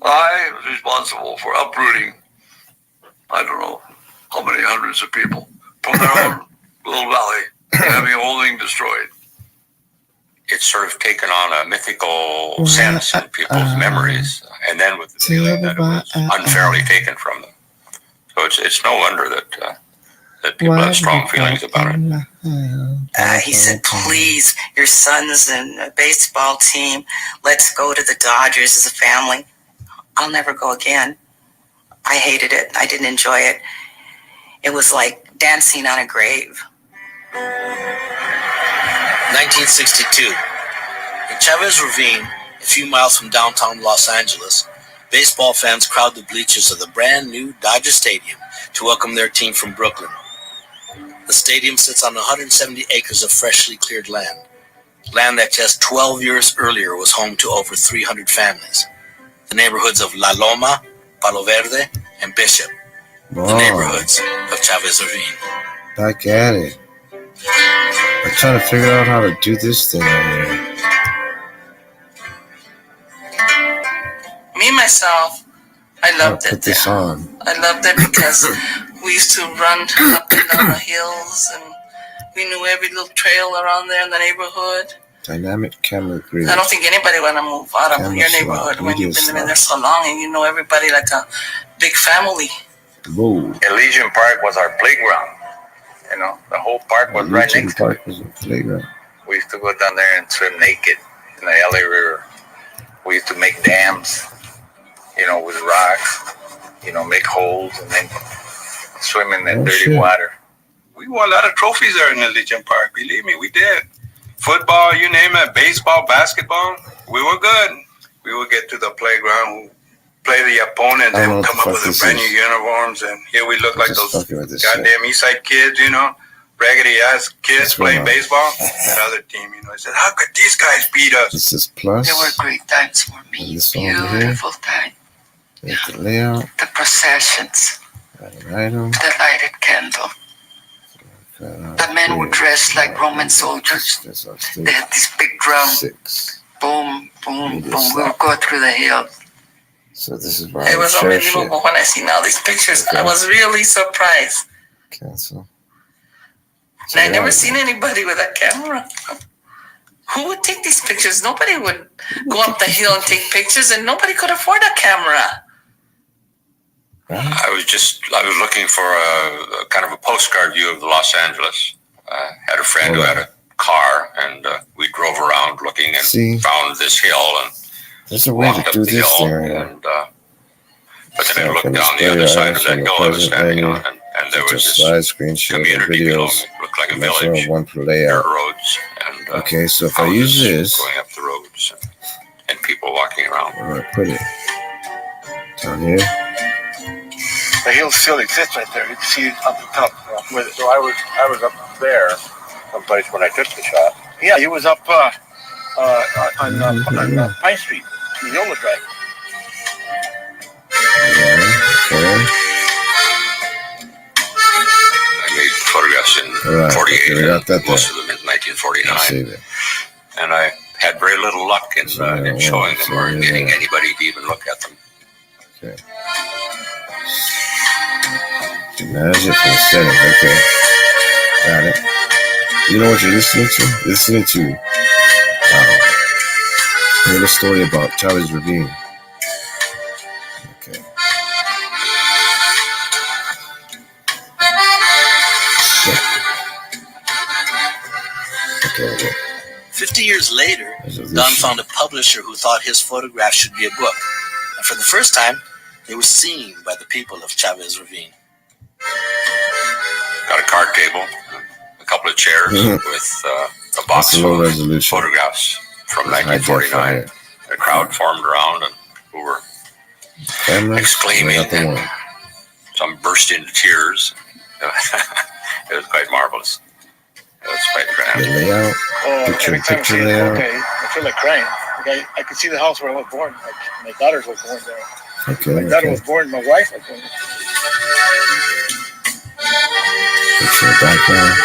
I was responsible for uprooting, I don't know how many hundreds of people from their own little valley, having a whole thing destroyed. It's sort of taken on a mythical sense in people's memories, and then with the feeling that it was unfairly taken from them. So it's no wonder that people have strong feelings about it. He said, please, your son's in a baseball team. Let's go to the Dodgers as a family. I'll never go again. I hated it. I didn't enjoy it. It was like dancing on a grave. 1962. In Chavez Ravine, a few miles from downtown Los Angeles, baseball fans crowd the bleachers of the brand new Dodger Stadium to welcome their team from Brooklyn. The stadium sits on 170 acres of freshly cleared land that just 12 years earlier was home to over 300 families. The neighborhoods of La Loma, Palo Verde, and Bishop. The neighborhoods of Chavez Ravine. Back at it. I'm trying to figure out how to do this thing over here. Me, myself, I loved it. Put this on. I loved it because we used to run up and down the hills, and we knew every little trail around there in the neighborhood. Dynamic camera grid. I don't think anybody want to move out of your neighborhood when you've been living there so long and you know everybody like a big family. Whoa. Elysian Park was our playground. You know, the whole park was right next to it. Was a playground. We used to go down there and swim naked in the LA River. We used to make dams, you know, with rocks, you know, make holes and then swim in that dirty water. We won a lot of trophies there in Elysian Park. Believe me, we did. Football, you name it, baseball, basketball, we were good. We would get to the playground, play the opponents, and come up with brand new uniforms, and here we look like those goddamn Eastside kids, you know, raggedy ass kids playing baseball. That other team, you know, I said, how could these guys beat us? This is plus. They were great times for me. Beautiful time. The layout. The processions. The lighted candle. The men would dress like Roman soldiers. They had this big drum. Boom, boom, boom. We would go through the hills. So this is why it was unbelievable when I seen all these pictures. I was really surprised. Cancel. And I never seen anybody with a camera. Who would take these pictures? Nobody would go up the hill and take pictures, and nobody could afford a camera. I was looking for a kind of a postcard view of Los Angeles. I had a friend who had a car, and we drove around looking and found this hill and there's a way to do this there. But then I looked down the other side of that hill I was standing on, and there was this community below me. It looked like a village. One per layout. Dirt roads and okay, so if I use this, going up the roads and people walking around. Where do I put it? Down here. The hill still exists right there. You can see it up the top. So I was up there, someplace when I took the shot. Yeah, he was up on Pine Street. The hill was right. Okay. I made photographs in 48, most of them in 1949. And I had very little luck in showing them or getting anybody to even look at them. Okay. Manage it for the setting. Okay. Got it. You know what you're listening to? Listening to a little story about Chavez Ravine. Okay. Okay. 50 years later, Don found a publisher who thought his photograph should be a book. And for the first time, they were seen by the people of Chavez Ravine. Got a card table, a couple of chairs with a box full of photographs from 1949. A crowd formed around and who were exclaiming, and some burst into tears. It was quite marvelous. It was quite grand. The layout, picture layout. Okay, I feel like crying. Like I could see the house where I was born. Like my daughters were born there. Okay. My daughter was born. My wife was born. Picture background.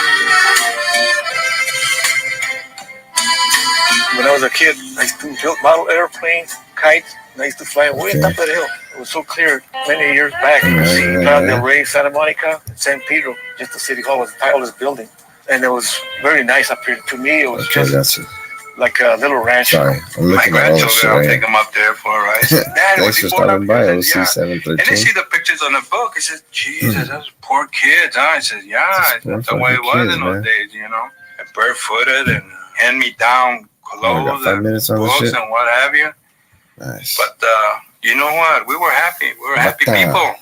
When I was a kid, I used to build model airplanes. kites. And I used to fly way on top of the hill. It was so clear many years back. You could see Del Rey, Santa Monica, San Pedro. Just the city hall was the tallest building. And it was very nice up here. To me, it was just like a little ranch. Sorry, I'm looking My at all the grandchildren, shit I'll right take them up there for a ride. Thanks for stopping by, OC713. And they see the pictures on the book. He says, Jesus, those poor kids. Huh? I said, yeah, that's the way it was in those days, you know. And barefooted and hand-me-down clothes and books and what have you. Nice. But you know what? We were happy. We were happy people.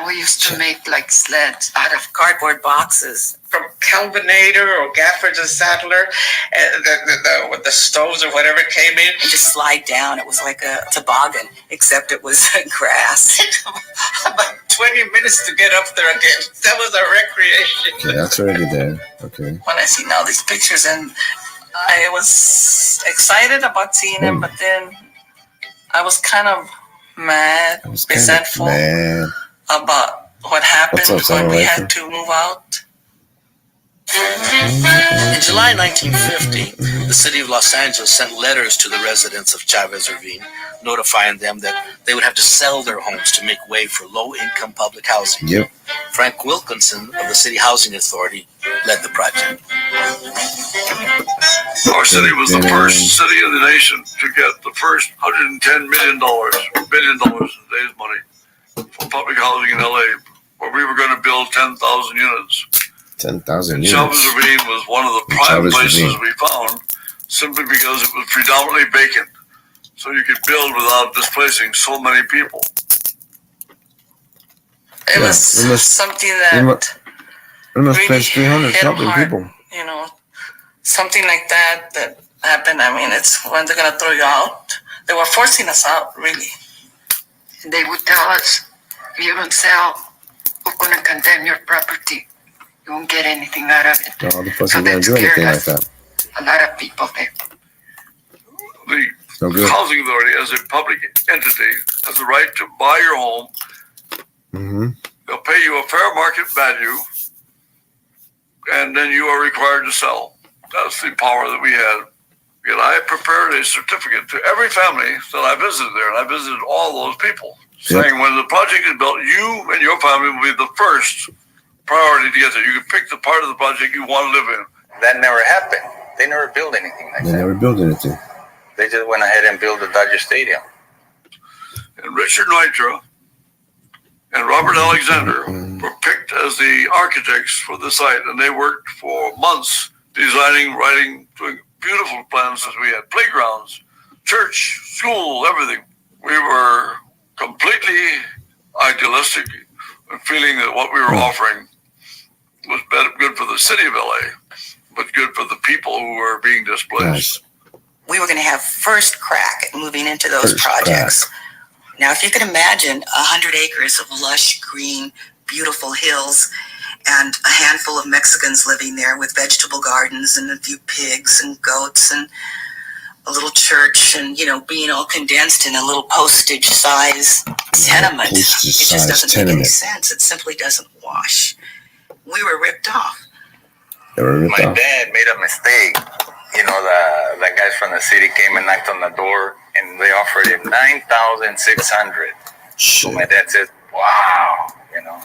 We used to make like sleds out of cardboard boxes from Kelvinator or Gafford and Saddler, and with the stoves or whatever came in, and just slide down. It was like a toboggan, except it was grass. About 20 minutes to get up there again. That was our recreation. Okay, that's already there. Okay. When I see now these pictures, and I was excited about seeing them, but then I was kind of mad, resentful about what happened when we had to move out. In July 1950, the city of Los Angeles sent letters to the residents of Chavez Ravine, notifying them that they would have to sell their homes to make way for low-income public housing. Yep. Frank Wilkinson of the City Housing Authority led the project. Our city was the first city in the nation to get the first $110 million in today's money for public housing in LA, where we were going to build 10,000 units. 10,000 units. Chavez Ravine was one of the prime places we found, simply because it was predominantly vacant. So you could build without displacing so many people. It was something that we must really place 300 hit something hard, people. you know, something like that happened. I mean, it's when they're going to throw you out. They were forcing us out, really. They would tell us, if you don't sell, we're going to condemn your property. You won't get anything out of it. No, the fuck you gonna do anything like that? A lot of people there. The housing authority, as a public entity, has the right to buy your home. Mm-hmm. They'll pay you a fair market value, and then you are required to sell. That's the power that we had. And I prepared a certificate to every family that I visited there, and I visited all those people, saying when the project is built, you and your family will be the first priority to get there. You can pick the part of the project you want to live in. That never happened. They never built anything like that. They never built anything. They just went ahead and built the Dodger Stadium. And Richard Nitra and Robert Alexander were picked as the architects for the site, and they worked for months designing, writing, doing beautiful plans. As we had playgrounds, church, school, everything. We were completely idealistic and feeling that what we were offering was good for the city of LA, but good for the people who were being displaced. We were going to have first crack at moving into those projects. Now, if you can imagine 100 acres of lush, green, beautiful hills, and a handful of Mexicans living there with vegetable gardens and a few pigs and goats and a little church, and, you know, being all condensed in a little postage size tenement. It just doesn't make any sense. It simply doesn't wash. We were ripped off. My dad made a mistake. You know, the guys from the city came and knocked on the door, and they offered him $9,600. So my dad said, wow, you know,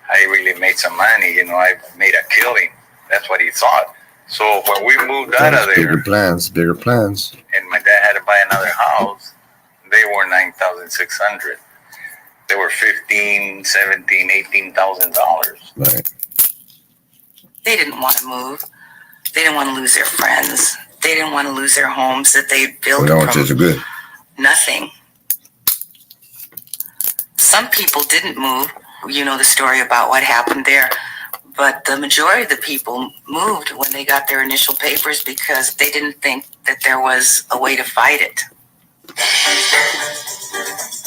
I really made some money. You know, I made a killing. That's what he thought. So when we moved out of there, bigger plans, and my dad had to buy another house, they were $9,600. They were $15,000, $17,000, $18,000. Right. They didn't want to move. They didn't want to lose their friends. They didn't want to lose their homes that they built from nothing. Some people didn't move. You know the story about what happened there. But the majority of the people moved when they got their initial papers because they didn't think that there was a way to fight it.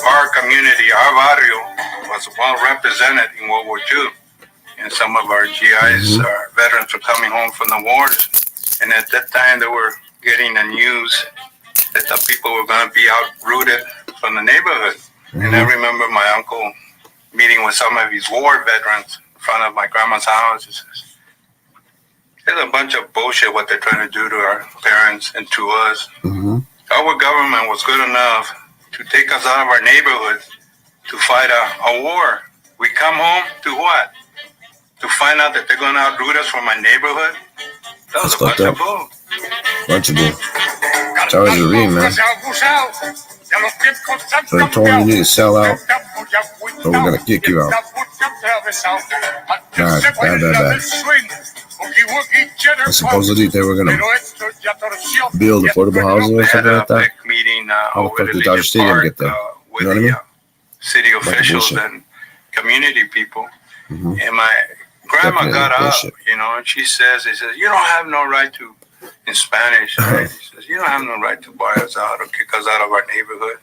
Our community, our barrio, was well represented in World War II. And some of our GIs, our veterans, were coming home from the wars. And at that time, they were getting the news that the people were going to be uprooted from the neighborhood. And I remember my uncle meeting with some of his war veterans in front of my grandma's house. He says, there's a bunch of bullshit what they're trying to do to our parents and to us. our government was good enough to take us out of our neighborhood to fight a war. We come home to what? To find out that they're going to outroot us from our neighborhood? That was a bunch of bull. Bunch of bull. Chavez Ravine, man. So they told him you need to sell out, or we're going to kick you out. Bad. And supposedly they were going to build affordable housing or something like that. Meeting How the over fuck did Dodger Stadium get there? With You know what I mean? City officials bullshit. and community people. Mm-hmm. And my grandma Definitely got up, bullshit. and she says, you don't have no right to, in Spanish, right? She says, you don't have no right to buy us out or kick us out of our neighborhood.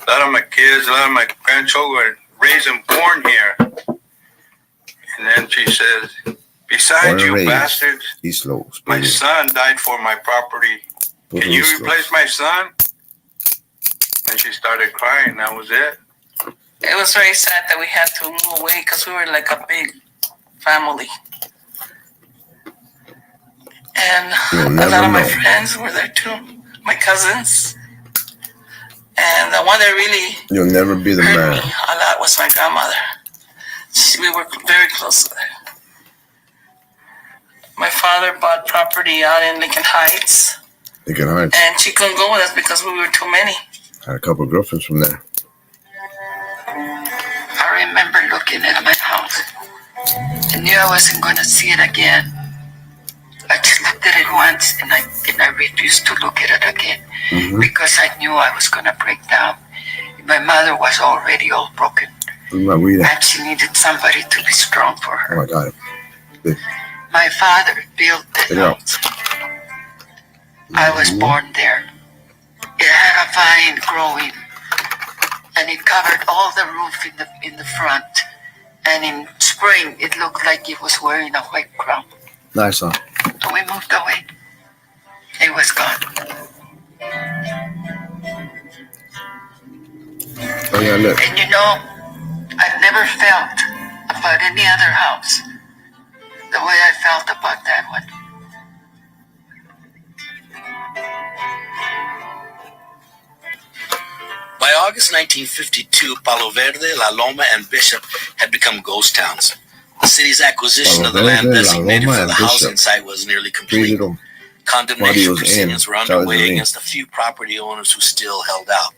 A lot of my kids, a lot of my grandchildren raised and born here. And then she says, besides you bastards, East Lopes, my son died for my property. Can you replace my son? And she started crying. That was it. It was very sad that we had to move away because we were like a big family. And a lot of my friends were there too, my cousins. And the one that really You'll never be the hurt man. me a lot was my grandmother. We were very close with her. My father bought property out in Lincoln Heights. Lincoln Heights. And she couldn't go with us because we were too many. Had a couple of girlfriends from there. I remember looking at my house. I knew I wasn't going to see it again. I just looked at it once and I refused to look at it again because I knew I was going to break down. My mother was already all broken. And she needed somebody to be strong for her. Oh, I got it. Good. My father built the house. I was born there. It had a vine growing, and it covered all the roof in the front. And in spring, it looked like it was wearing a white crown. Nice, huh? So we moved away. It was gone. Oh yeah, look. And I've never felt about any other house the way I felt about that one. By August 1952, Palo Verde, La Loma, and Bishop had become ghost towns. The city's acquisition of the land designated for the housing site was nearly complete. Condemnation proceedings were underway against a few property owners who still held out.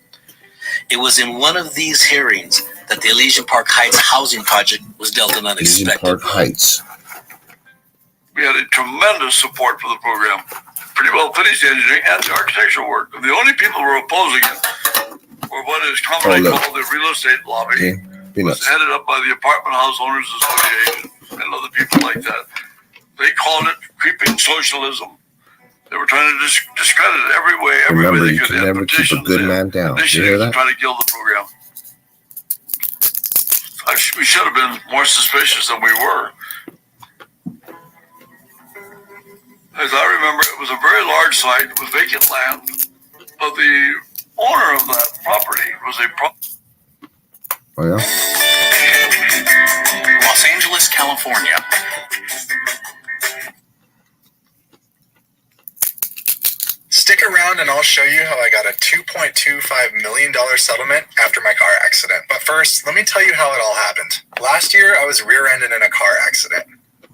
It was in one of these hearings that the Elysian Park Heights housing project was dealt an unexpected blow. Elysian Park Heights. We had a tremendous support for the program. Pretty well finished the engineering and the architectural work. The only people who were opposing it were what is commonly called the real estate lobby. It was headed up by the Apartment House Owners Association and other people like that. They called it creeping socialism. They were trying to discredit it every way they could. You can never keep a good man down. You hear that? Trying to kill the program. We should have been more suspicious than we were. As I remember, it was a very large site with vacant land, but the owner of that property was a Oh yeah? Los Angeles, California. Stick around and I'll show you how I got a $2.25 million settlement after my car accident. But first, let me tell you how it all happened. Last year, I was rear-ended in a car accident.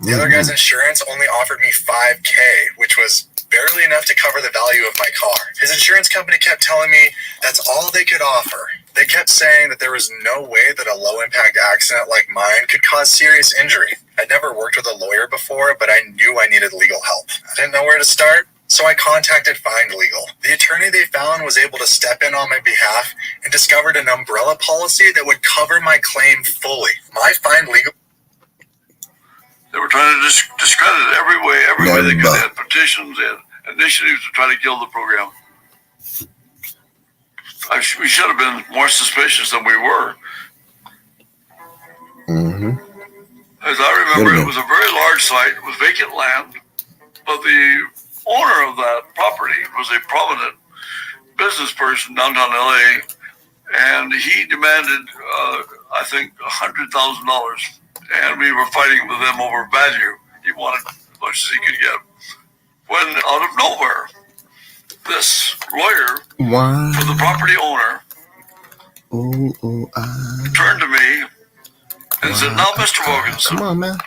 The other guy's insurance only offered me $5,000, which was barely enough to cover the value of my car. His insurance company kept telling me that's all they could offer. They kept saying that there was no way that a low-impact accident like mine could cause serious injury. I'd never worked with a lawyer before, but I knew I needed legal help. I didn't know where to start, so I contacted Find Legal. The attorney they found was able to step in on my behalf and discovered an umbrella policy that would cover my claim fully. My Find Legal... They were trying to discredit it every way they could. They had petitions, they had initiatives to try to kill the program. We should have been more suspicious than we were. As I remember, it was a very large site with vacant land, but the owner of that property was a prominent business person downtown LA, and he demanded, I think, $100,000. And we were fighting with them over value. He wanted as much as he could get. When out of nowhere, this lawyer Why? for the property owner turned to me and said, "Now, Mr. Wilkinson, come on, man.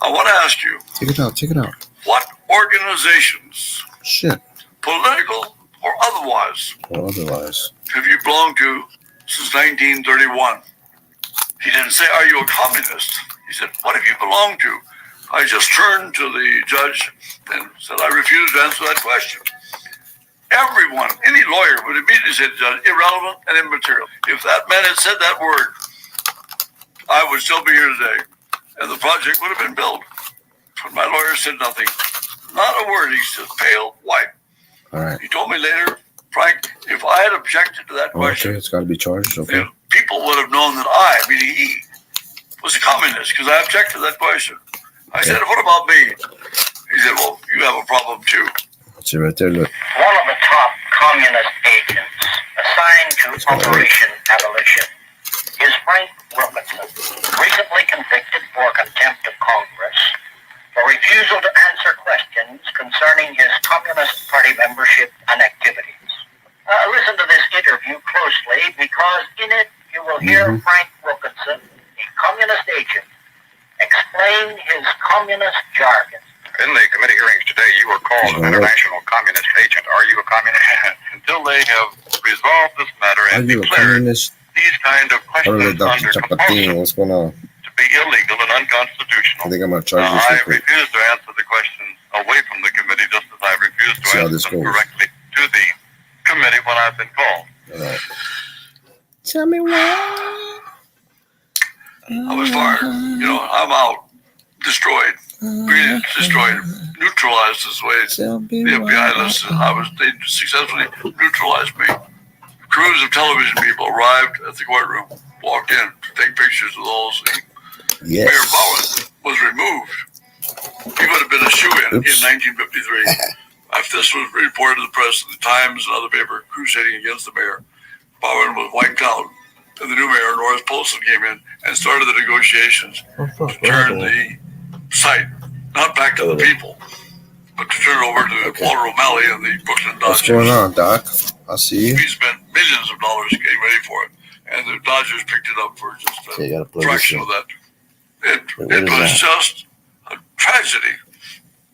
I want to ask you, Check it out. what organizations, Shit. political or otherwise, have you belonged to since 1931? He didn't say, "Are you a communist?" He said, "What have you belonged to?" I just turned to the judge and said, "I refuse to answer that question." Everyone, any lawyer would immediately say to the judge, "Irrelevant and immaterial." If that man had said that word, I would still be here today, and the project would have been built. But my lawyer said nothing. Not a word. He's just pale white. All right. He told me later, "Frank, if I had objected to that question, Okay, it's got to be charged. Okay. then people would have known that I, meaning he, was a communist because I objected to that question." I said, "What about me?" He said, "Well, you have a problem too." See right there, look. One of the top communist agents assigned to Operation Abolition is Frank Wilkinson, recently convicted for contempt of Congress for refusal to answer questions concerning his Communist Party membership and activities. Listen to this interview closely because in it you will hear Frank Wilkinson, a communist agent, explain his communist jargon. In the committee hearings today, you were called an international communist agent. Are you a communist? Until they have resolved this matter and declared these kind of questions under compulsion What's going on? to be illegal and unconstitutional, I think I'm going to charge this I real quick. refuse to answer the question away from the committee, just as I refuse to See how answer this them goes. directly to the committee when I've been called. All right. Tell me why. I was fired. I'm out. Destroyed. Really destroyed. Neutralized is the way the FBI listed. They successfully neutralized me. Crews of television people arrived at the courtroom, walked in to take pictures of those. Yes. Mayor Bowen was removed. He would have been a shoo-in in 1953. If this was reported to the press, the Times and other paper crusading against the mayor, Bowen was wiped out. And the new mayor, Norris Polson, came in and started the negotiations to turn the site, not back to the people, but to turn it over to Walter O'Malley and the Brooklyn Dodgers. What's going on, Doc? I see you. We spent millions of dollars getting ready for it, and the Dodgers picked it up for just a fraction of that. It was just a tragedy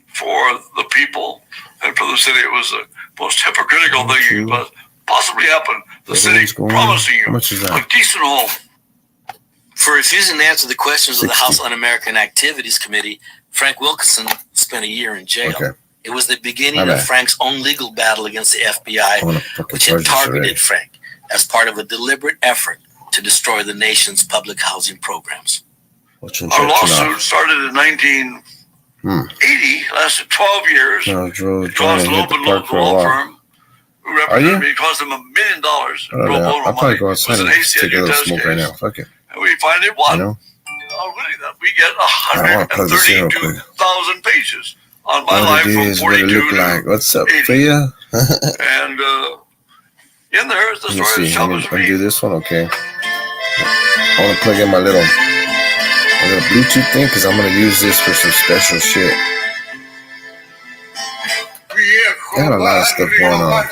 for the people and for the city. It was the most hypocritical thing that could possibly happen. The city promising you a decent home. For refusing to answer the questions of the House Un-American Activities Committee, Frank Wilkinson spent a year in jail. Okay. It was the beginning of Frank's own legal battle against the FBI, which had targeted Frank as part of a deliberate effort to destroy the nation's public housing programs. Our lawsuit started in 1980, lasted 12 years. It cost a local law firm who represented me. It cost them $1 million. I'll probably go outside and take a little smoke right now. Fuck it. And we finally won. We get 132,000 pages on my life from 42 to What's up, 80. Freya? And in there is the story of Chavez Let me do Ravine. this one, okay? I want to plug in my little Bluetooth thing because I'm going to use this for some special shit. I got a lot of stuff going on.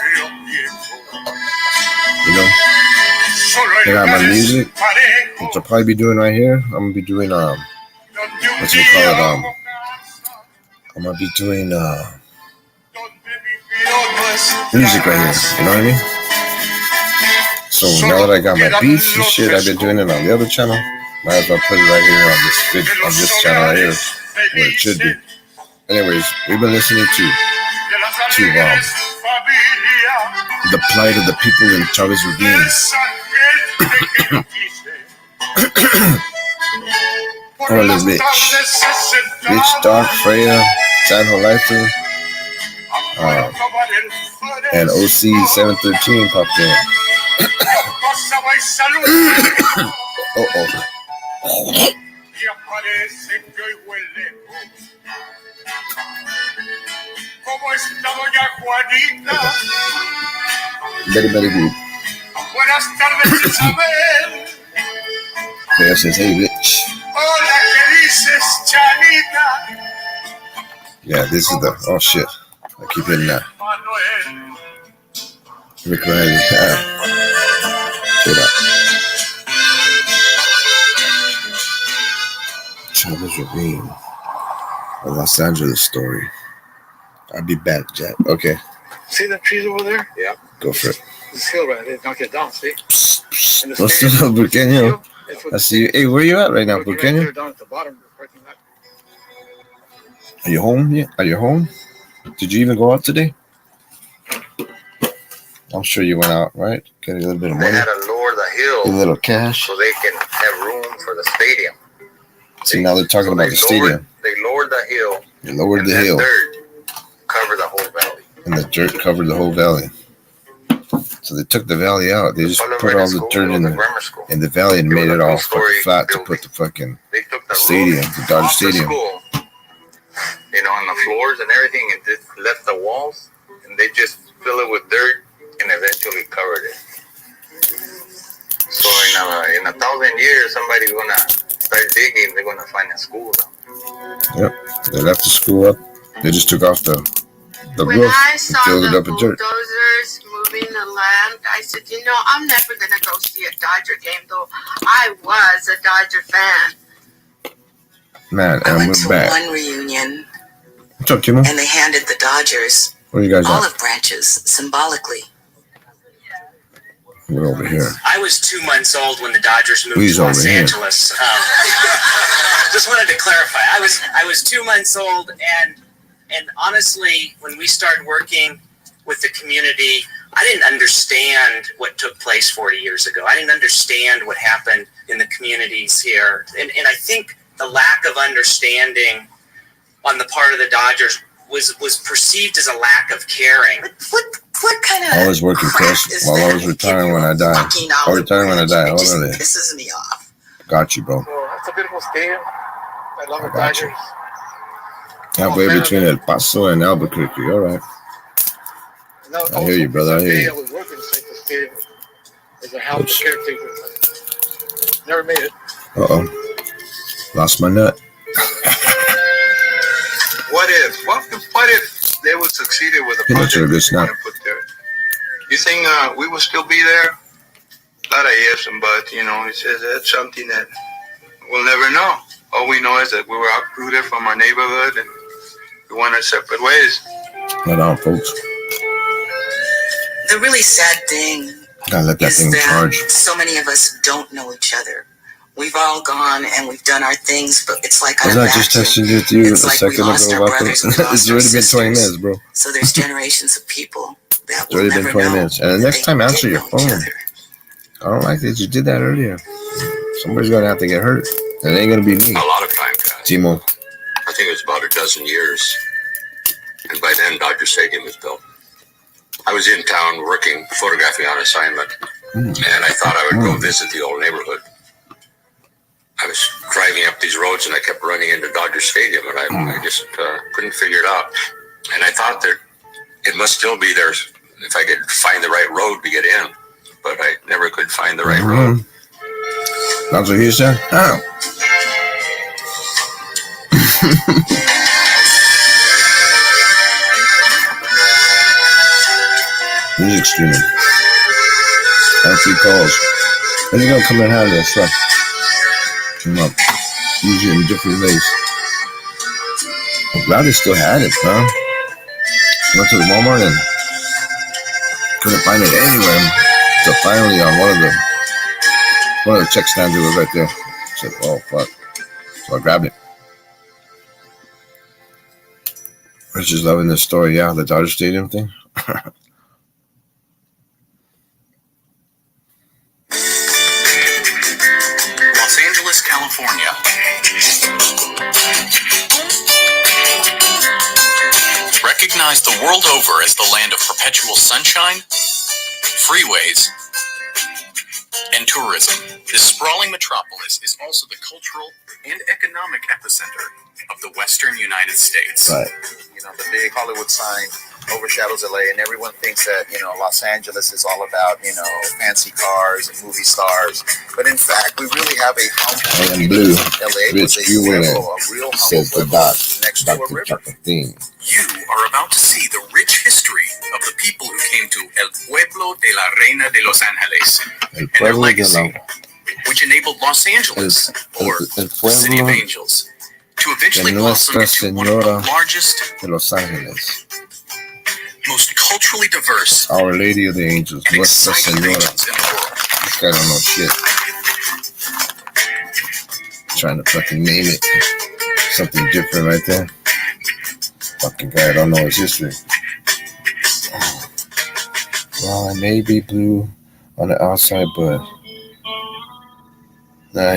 I got my music, which I'll probably be doing right here. I'm going to be doing, I'm going to be doing, music right here. You know what I mean? So now that I got my beats and shit I've been doing it on the other channel, might as well put it right here on this channel right here, where it should be. Anyways, we've been listening to the plight of the people in Chavez Ravine. All this bitch, Doc, Freya, San Lifer, and OC 713 popped in. Very, very good. Freya says, hey, bitch. Yeah, this is the, oh shit. I keep hitting that. Rick Riley. Shut up. Chavez Ravine. A Los Angeles story. I'll be back, Jack. Okay. See the trees over there? Yeah. Go for it. This hill right there, knock it down, see? What's up, Burqueño? I see you. Hey, where you at right now, Burqueño? Right down at the bottom of the parking lot. Are you home yet? Are you home? Did you even go out today? I'm sure you went out, right? Get a little bit of money. They had to lower the hill. A little cash. So they can have room for the stadium. See, now they're talking about the stadium. They lowered the hill. They lowered the hill. Dirt covered the whole valley. And the dirt covered the whole valley. So they took the valley out. They just put all the dirt in the valley and made it all fucking flat to put the fucking stadium, the Dodger Stadium. You know, on the floors and everything, and just left the walls, and they just fill it with dirt and eventually covered it. So in 1,000 years, somebody's gonna start digging. They're gonna find a school down. Yep, they left the school up. They just took off the when roof I and saw filled it the up with dirt. bulldozers moving the land, I said, you know, I'm never going to go see a Dodger game, though I was a Dodger fan. Man, I and went we're to back. one reunion, What's up, Timo? and they handed the Dodgers Where you guys at? olive branches symbolically. We're over here. I was 2 months old when the Dodgers moved He's to Los over here. Angeles. Just wanted to clarify. I was 2 months old, and honestly, when we started working with the community, I didn't understand what took place 40 years ago. I didn't understand what happened in the communities here. And I think the lack of understanding on the part of the Dodgers was perceived as a lack of caring. What kind of I was working close while I was retiring when I died. I'll retire when I die. Hold on there. Pisses me off. Got you, bro. So that's a beautiful stadium. I love the got you. Dodgers. Halfway between El Paso and Albuquerque. All right. I hear you, brother. I hear you. I was working inside the stadium as a house caretaker. Never made it. Uh-oh. Lost my nut. What if they would succeed with a Peanuts are a project good snack. put there? You think we will still be there? A lot of ifs and buts, you know. It says that's something that we'll never know. All we know is that we were uprooted from our neighborhood and we went our separate ways. Let on, folks. The really sad thing Gotta let that is thing that charge. so many of us don't know each other. We've all gone and we've done our things, but it's like I was not just texting with you a second ago. It's already been 20 minutes, bro. So there's generations of people that It's will already been never 20 know. minutes. And the next time, answer your phone. I don't like that you did that earlier. Somebody's gonna have to get hurt. It ain't gonna be me. A lot of time, guys. Timo. I think it was about a dozen years. And by then, Dodger Stadium was built. I was in town working, photographing on assignment, and I thought I would go visit the old neighborhood. I was driving up these roads, and I kept running into Dodger Stadium, and I just couldn't figure it out. And I thought that it must still be there if I could find the right road to get in, but I never could find the right road. That's what he said? Oh. Music streaming. Actually calls. Then you're gonna come and have that stuff. Come up. Use it in different ways. I'm glad they still had it, man. Went to the Walmart and couldn't find it anywhere. So finally on one of the check stands it was right there. I said, oh fuck. So I grabbed it. I was just loving this story, yeah, the Dodger Stadium thing. Los Angeles, California. Recognized the world over as the land of perpetual sunshine, freeways, and tourism. This sprawling metropolis is also the cultural and economic epicenter of the western United States. Right. You know, the big Hollywood sign overshadows LA, and everyone thinks that, you know, Los Angeles is all about, you know, fancy cars and movie stars. But in fact, we really have a humble blue. LA Rich was a pueblo, a real says the humble pueblo dot. next to a river. You are about to see the rich history of the people who came to El Pueblo de la Reina de Los Angeles and their legacy, which enabled Los Angeles, or the City of Angels, to eventually blossom into one of the largest, de Los Angeles. most culturally diverse, Our Lady of the Angels, and Nuestra exciting Senora. regions in the world. This guy don't know shit. Trying to fucking name it something different right there. Fucking guy don't know his history. Well, it may be blue on the outside, but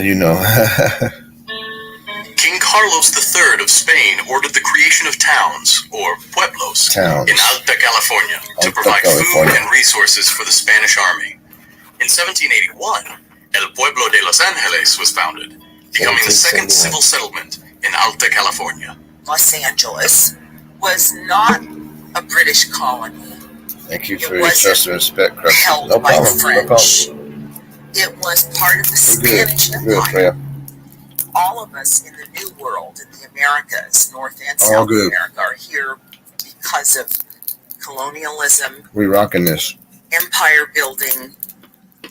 you know. King Carlos III of Spain ordered the creation of towns, or pueblos, in Alta California to provide food and resources for the Spanish army. In 1781, El Pueblo de Los Angeles was founded, becoming the second civil settlement in Alta California. Los Angeles was not a British colony. Thank you for your trust and respect, Crusty. Held No by problem. French. No problem. It was part of the We're Spanish good. We're good, Empire. Freya. All of us in the New World, in the Americas, North and All South good. America, are here because of colonialism, We rocking this. empire building,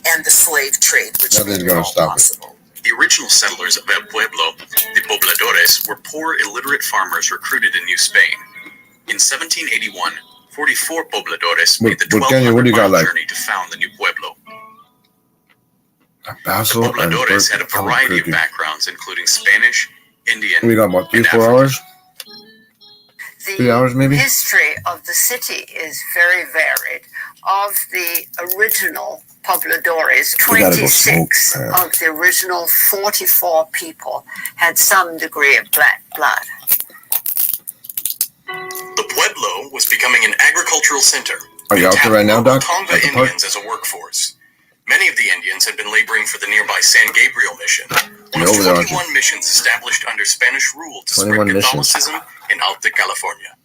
and the slave trade, which Nothing's made it gonna all stop it. possible. The original settlers of El Pueblo, the pobladores, were poor, illiterate farmers recruited in New Spain. In 1781, 44 pobladores made the Kenny, what do you got 1200-mile like? journey to found the new pueblo. Basil and Pobladores had a variety of Albuquerque. backgrounds, including Spanish, Indian, We got about 3-4 hours. 3 hours maybe. History of the city is very varied. Of the original pobladores, We gotta go 26 smoke, of the original 44 people had some degree of black blood. The pueblo was becoming an agricultural center. Are you out there right now, Doc? Tonga At the park? Indians as a workforce. Many of the Indians had been laboring for the nearby San Gabriel mission, one You're of over there, aren't you? 21 missions established under Spanish rule to 21 spread missions. Catholicism in Alta California.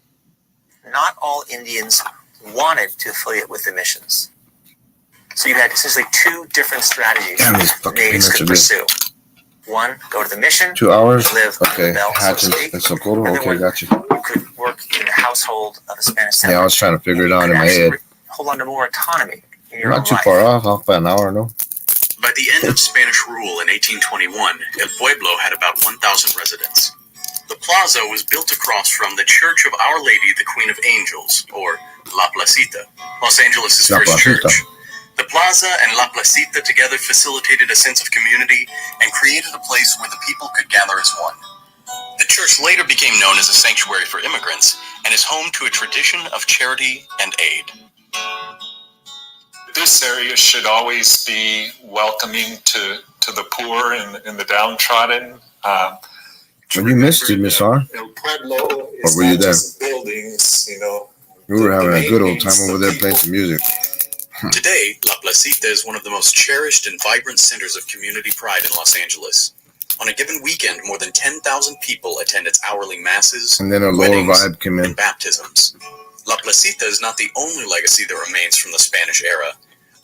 Not all Indians wanted to affiliate with the missions. So you had essentially two different strategies Damn, these fucking natives peanuts could are good. pursue. One, go to the mission, 2 hours. live under Okay. the belt, so to Hatch speak. and Socorro. And then Okay, when got you. you could work in the household of a Spanish Yeah, I settler. was trying to figure it You out could in my actually head. hold on to more autonomy in your Not own too life. far off by an hour, no. By the end of Spanish rule in 1821, El Pueblo had about 1,000 residents. The plaza was built across from the Church of Our Lady, the Queen of Angels, or La Placita, Los Angeles' La first Placita. church. The plaza and La Placita together facilitated a sense of community and created a place where the people could gather as one. The church later became known as a sanctuary for immigrants and is home to a tradition of charity and aid. This area should always be welcoming to the poor and the downtrodden. Well, you missed it, Miss R. El Pueblo Or is were you not there? just buildings, you know. We were having a good old time over there playing some music. Today, La Placita is one of the most cherished and vibrant centers of community pride in Los Angeles. On a given weekend, more than 10,000 people attend its hourly masses, And then a lower weddings, vibe came in. and baptisms. La Placita is not the only legacy that remains from the Spanish era.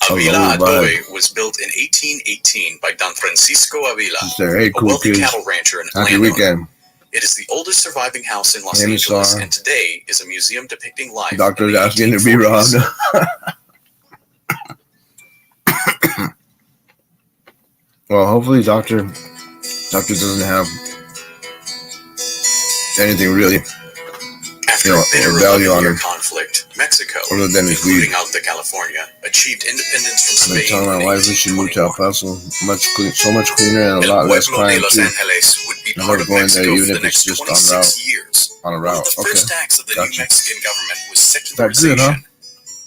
A Avila lower Adobe vibe. was built in 1818 by Don Francisco Avila, She said, hey, a cool wealthy kids. cattle rancher and Happy landowner. weekend. It is the oldest surviving house in Los Hey, Miss Angeles, Sarah. and today is a museum depicting life. Doctor's in the asking to be robbed. 1840s. Well, hopefully doctor doesn't have anything really, After you know, a bitter of value on 11-year him. conflict, Mexico, Other than his weed. including Alta California, achieved independence from I've been Spain telling my in wife we should move to El 1821. Paso. So much cleaner and a El lot less Pueblo de crime Los too. Angeles would be I'm part never of going there Mexico even for if the it's next just en route. 26 years. On a One route. of the Okay. first acts of the Gotcha. new Mexican government was That good, huh? secularization,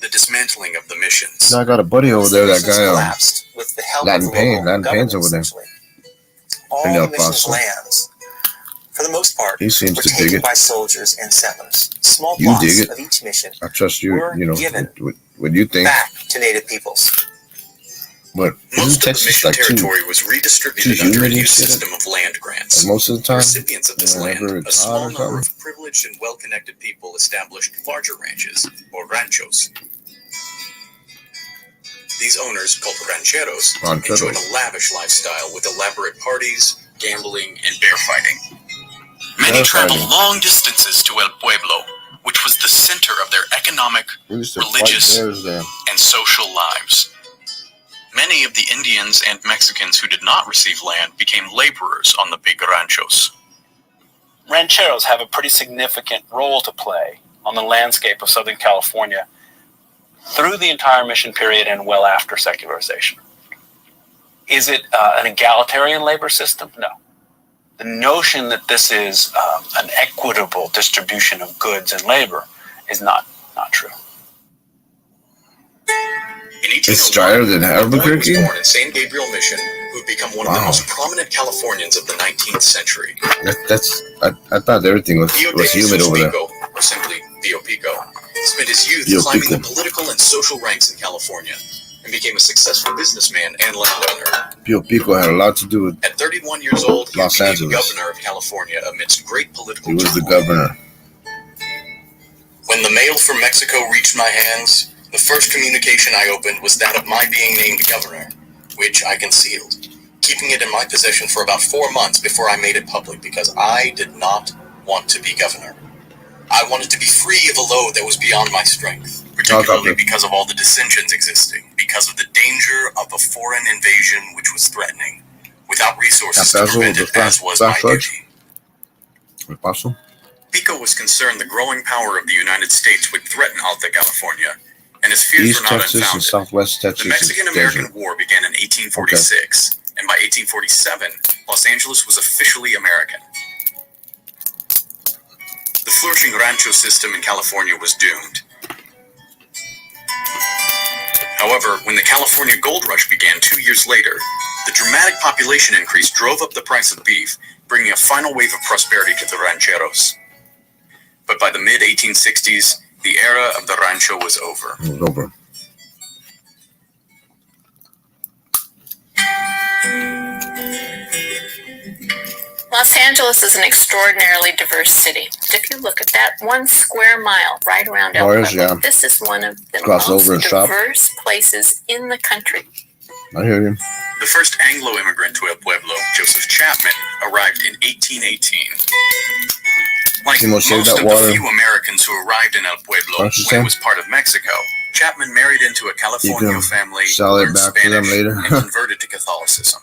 the dismantling of the missions. Now I got a buddy over there, that guy, collapsed with the help Latin of Pain. local Latin Pain's government, over there. essentially. All In El the missions Paso. lands, for the most part, He seems were to dig taken it. by soldiers and settlers. Small You plots dig it. of each mission I trust you, were you know, given what you think. back to native peoples. But most of the Texas mission like territory was redistributed under a new system of land grants. Like most of the time, recipients of this land, a small number of privileged and well-connected people established larger ranches, or ranchos. These owners, called rancheros, enjoyed a lavish lifestyle with elaborate parties, gambling, and bear fighting. Many traveled long distances to El Pueblo, which was the center of their economic, religious, and social lives. Many of the Indians and Mexicans who did not receive land became laborers on the big ranchos. Rancheros have a pretty significant role to play on the landscape of Southern California through the entire mission period and well after secularization. Is it an egalitarian labor system? No. The notion that this is an equitable distribution of goods and labor is not true. It's drier than Albuquerque? He was born in San Gabriel Mission, who had become one of the most prominent Californians of the 19th century. I thought everything was humid over there. Or simply Pio Pico, spent his youth climbing the political and social ranks in California and became a successful businessman and landowner. Pio Pico had a lot to do with At 31 years old, he Los became Angeles. governor of California amidst great political He was the turmoil. governor. When the mail from Mexico reached my hands, the first communication I opened was that of my being named governor, which I concealed, keeping it in my possession for about 4 months before I made it public because I did not want to be governor. I wanted to be free of a load that was beyond my strength, particularly because of all the dissensions existing, because of the danger of a foreign invasion which was threatening, without resources to prevent it, as was my duty. Pico was concerned the growing power of the United States would threaten Alta California, and his fears East were not Texas and unfounded. Southwest Texas. The Mexican-American War began in 1846, and by 1847, Los Angeles was officially American. The flourishing rancho system in California was doomed. However, when the California gold rush began 2 years later, the dramatic population increase drove up the price of beef, bringing a final wave of prosperity to the rancheros. But by the mid-1860s, the era of the rancho was over. It was over. Los Angeles is an extraordinarily diverse city. If you look at that 1 square mile right around El Pueblo, this is one of the most diverse places in the country. I hear you. The first Anglo-immigrant to El Pueblo, Joseph Chapman, arrived in 1818. Like most of the few Americans who arrived in El Pueblo when it was part of Mexico, Chapman married into a California family, learned Spanish, and converted to Catholicism.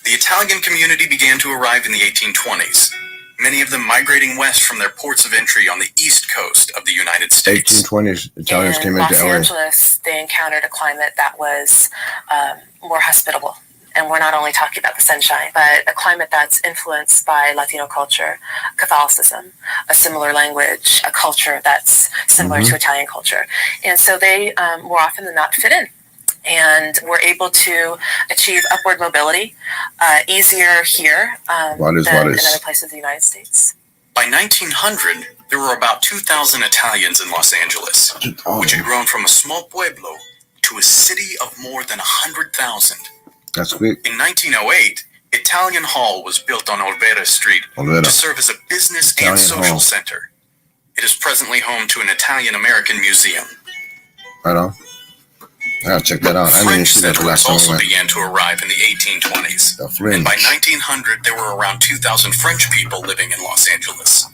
The Italian community began to arrive in the 1820s, many of them migrating west from their ports of entry on the east coast of the United States. 1820s, Italians came into Los LA. Angeles, they encountered a climate that was more hospitable. And we're not only talking about the sunshine, but a climate that's influenced by Latino culture, Catholicism, a similar language, a culture that's similar to Italian culture. And so they more often than not fit in. And were able to achieve upward mobility easier here than in other places of the United States. By 1900, there were about 2,000 Italians in Los Angeles, which had grown from a small pueblo to a city of more than 100,000. That's quick. In 1908, Italian Hall was built on Olvera Street to serve as a business and social center. It is presently home to an Italian-American museum. Right on. I gotta check that out. I didn't see that the last time I also went. began to arrive in the 1820s. And by 1900, there were around 2,000 French people living in Los Angeles.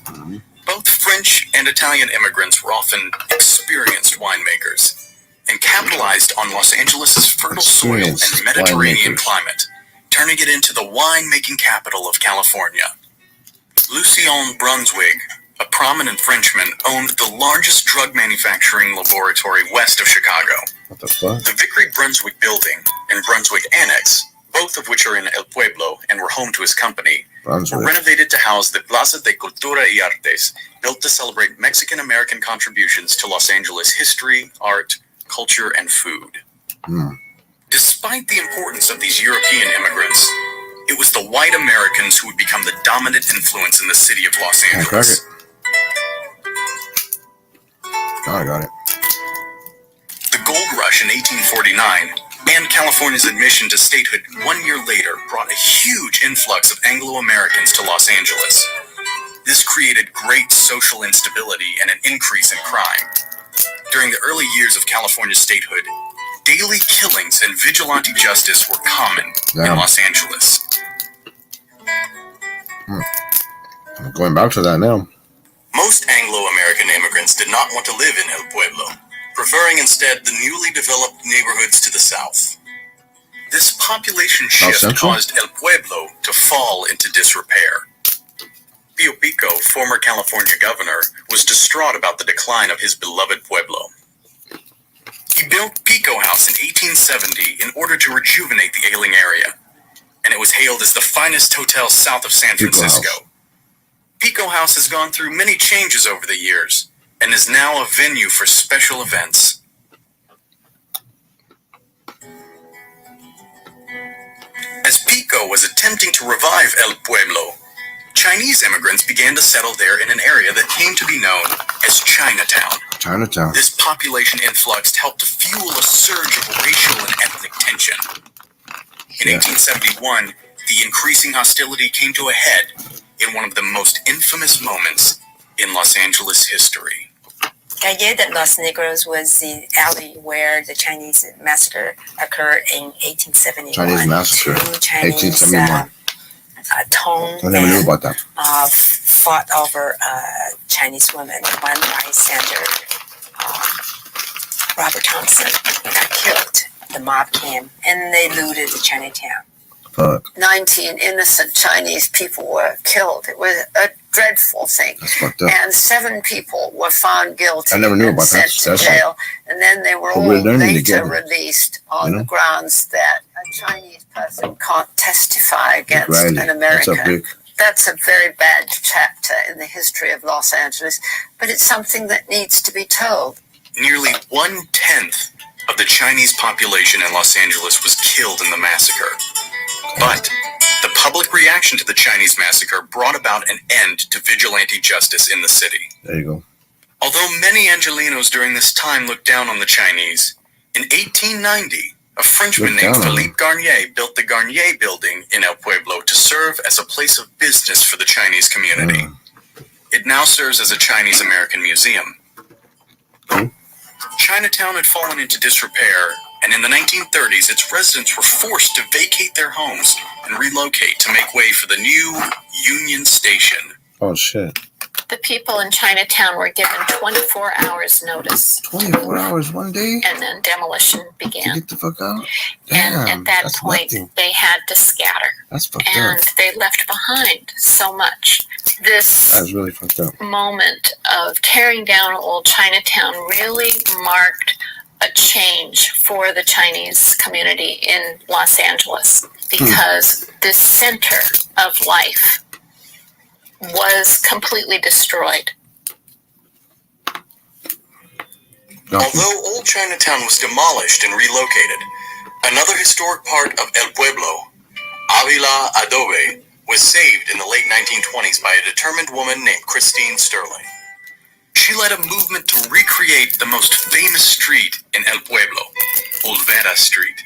Both French and Italian immigrants were often experienced winemakers and capitalized on Los Angeles' fertile soil and Mediterranean climate, turning it into the wine-making capital of California. Lucien Brunswick, a prominent Frenchman, owned the largest drug manufacturing laboratory west of Chicago. What the fuck? The Vickery Brunswick Building and Brunswick Annex, both of which are in El Pueblo and were home to his company, were renovated to house the Plaza de Cultura y Artes, built to celebrate Mexican-American contributions to Los Angeles history, art, culture, and food. Despite the importance of these European immigrants, it was the white Americans who would become the dominant influence in the city of Los Angeles. I got it. The gold gold rush in 1849 and California's admission to statehood 1 year later brought a huge influx of Anglo-Americans to Los Angeles. This created great social instability and an increase in crime. During the early years of California's statehood, daily killings and vigilante justice were common in Los Angeles. I'm going back to that now. Most Anglo-American immigrants did not want to live in El Pueblo, preferring instead the newly developed neighborhoods to the south. This population shift caused El Pueblo to fall into disrepair. Pio Pico, former California governor, was distraught about the decline of his beloved pueblo. He built Pico House in 1870 in order to rejuvenate the ailing area, and it was hailed as the finest hotel south of San Francisco. Pico House has gone through many changes over the years and is now a venue for special events. As Pico was attempting to revive El Pueblo, Chinese immigrants began to settle there in an area that came to be known as Chinatown. Chinatown. This population influx helped to fuel a surge of racial and ethnic tension. In 1871, the increasing hostility came to a head in one of the most infamous moments in Los Angeles history. Calle de los Negros was the alley where the Chinese massacre occurred in 1871. Chinese massacre, 1871. Tone I never knew about that. Fought over Chinese women. One bystander, Robert Thompson, got killed. The mob came and they looted the Chinatown. 19 innocent Chinese people were killed. It was a dreadful thing. And 7 people were found guilty I never knew and about that. sent to jail. And then they were all later released on the grounds that a Chinese person can't testify against an American. That's a very bad chapter in the history of Los Angeles, but it's something that needs to be told. Nearly 1/10 of the Chinese population in Los Angeles was killed in the massacre. But the public reaction to the Chinese massacre brought about an end to vigilante justice in the city. There you go. Although many Angelenos during this time looked down on the Chinese, in 1890, a Frenchman named Philippe Garnier built the Garnier Building in El Pueblo to serve as a place of business for the Chinese community. It now serves as a Chinese-American museum. Chinatown had fallen into disrepair, and in the 1930s, its residents were forced to vacate their homes and relocate to make way for the new Union Station. Oh, shit. The people in Chinatown were given 24 hours notice. 24 hours, one day? And then demolition began. To get the fuck out? And at that point, they had to scatter. That's fucked and up. they left behind so much. This That's really fucked up. moment of tearing down old Chinatown really marked a change for the Chinese community in Los Angeles because this center of life was completely destroyed. Although old Chinatown was demolished and relocated, another historic part of El Pueblo, Avila Adobe, was saved in the late 1920s by a determined woman named Christine Sterling. She led a movement to recreate the most famous street in El Pueblo, Olvera Street,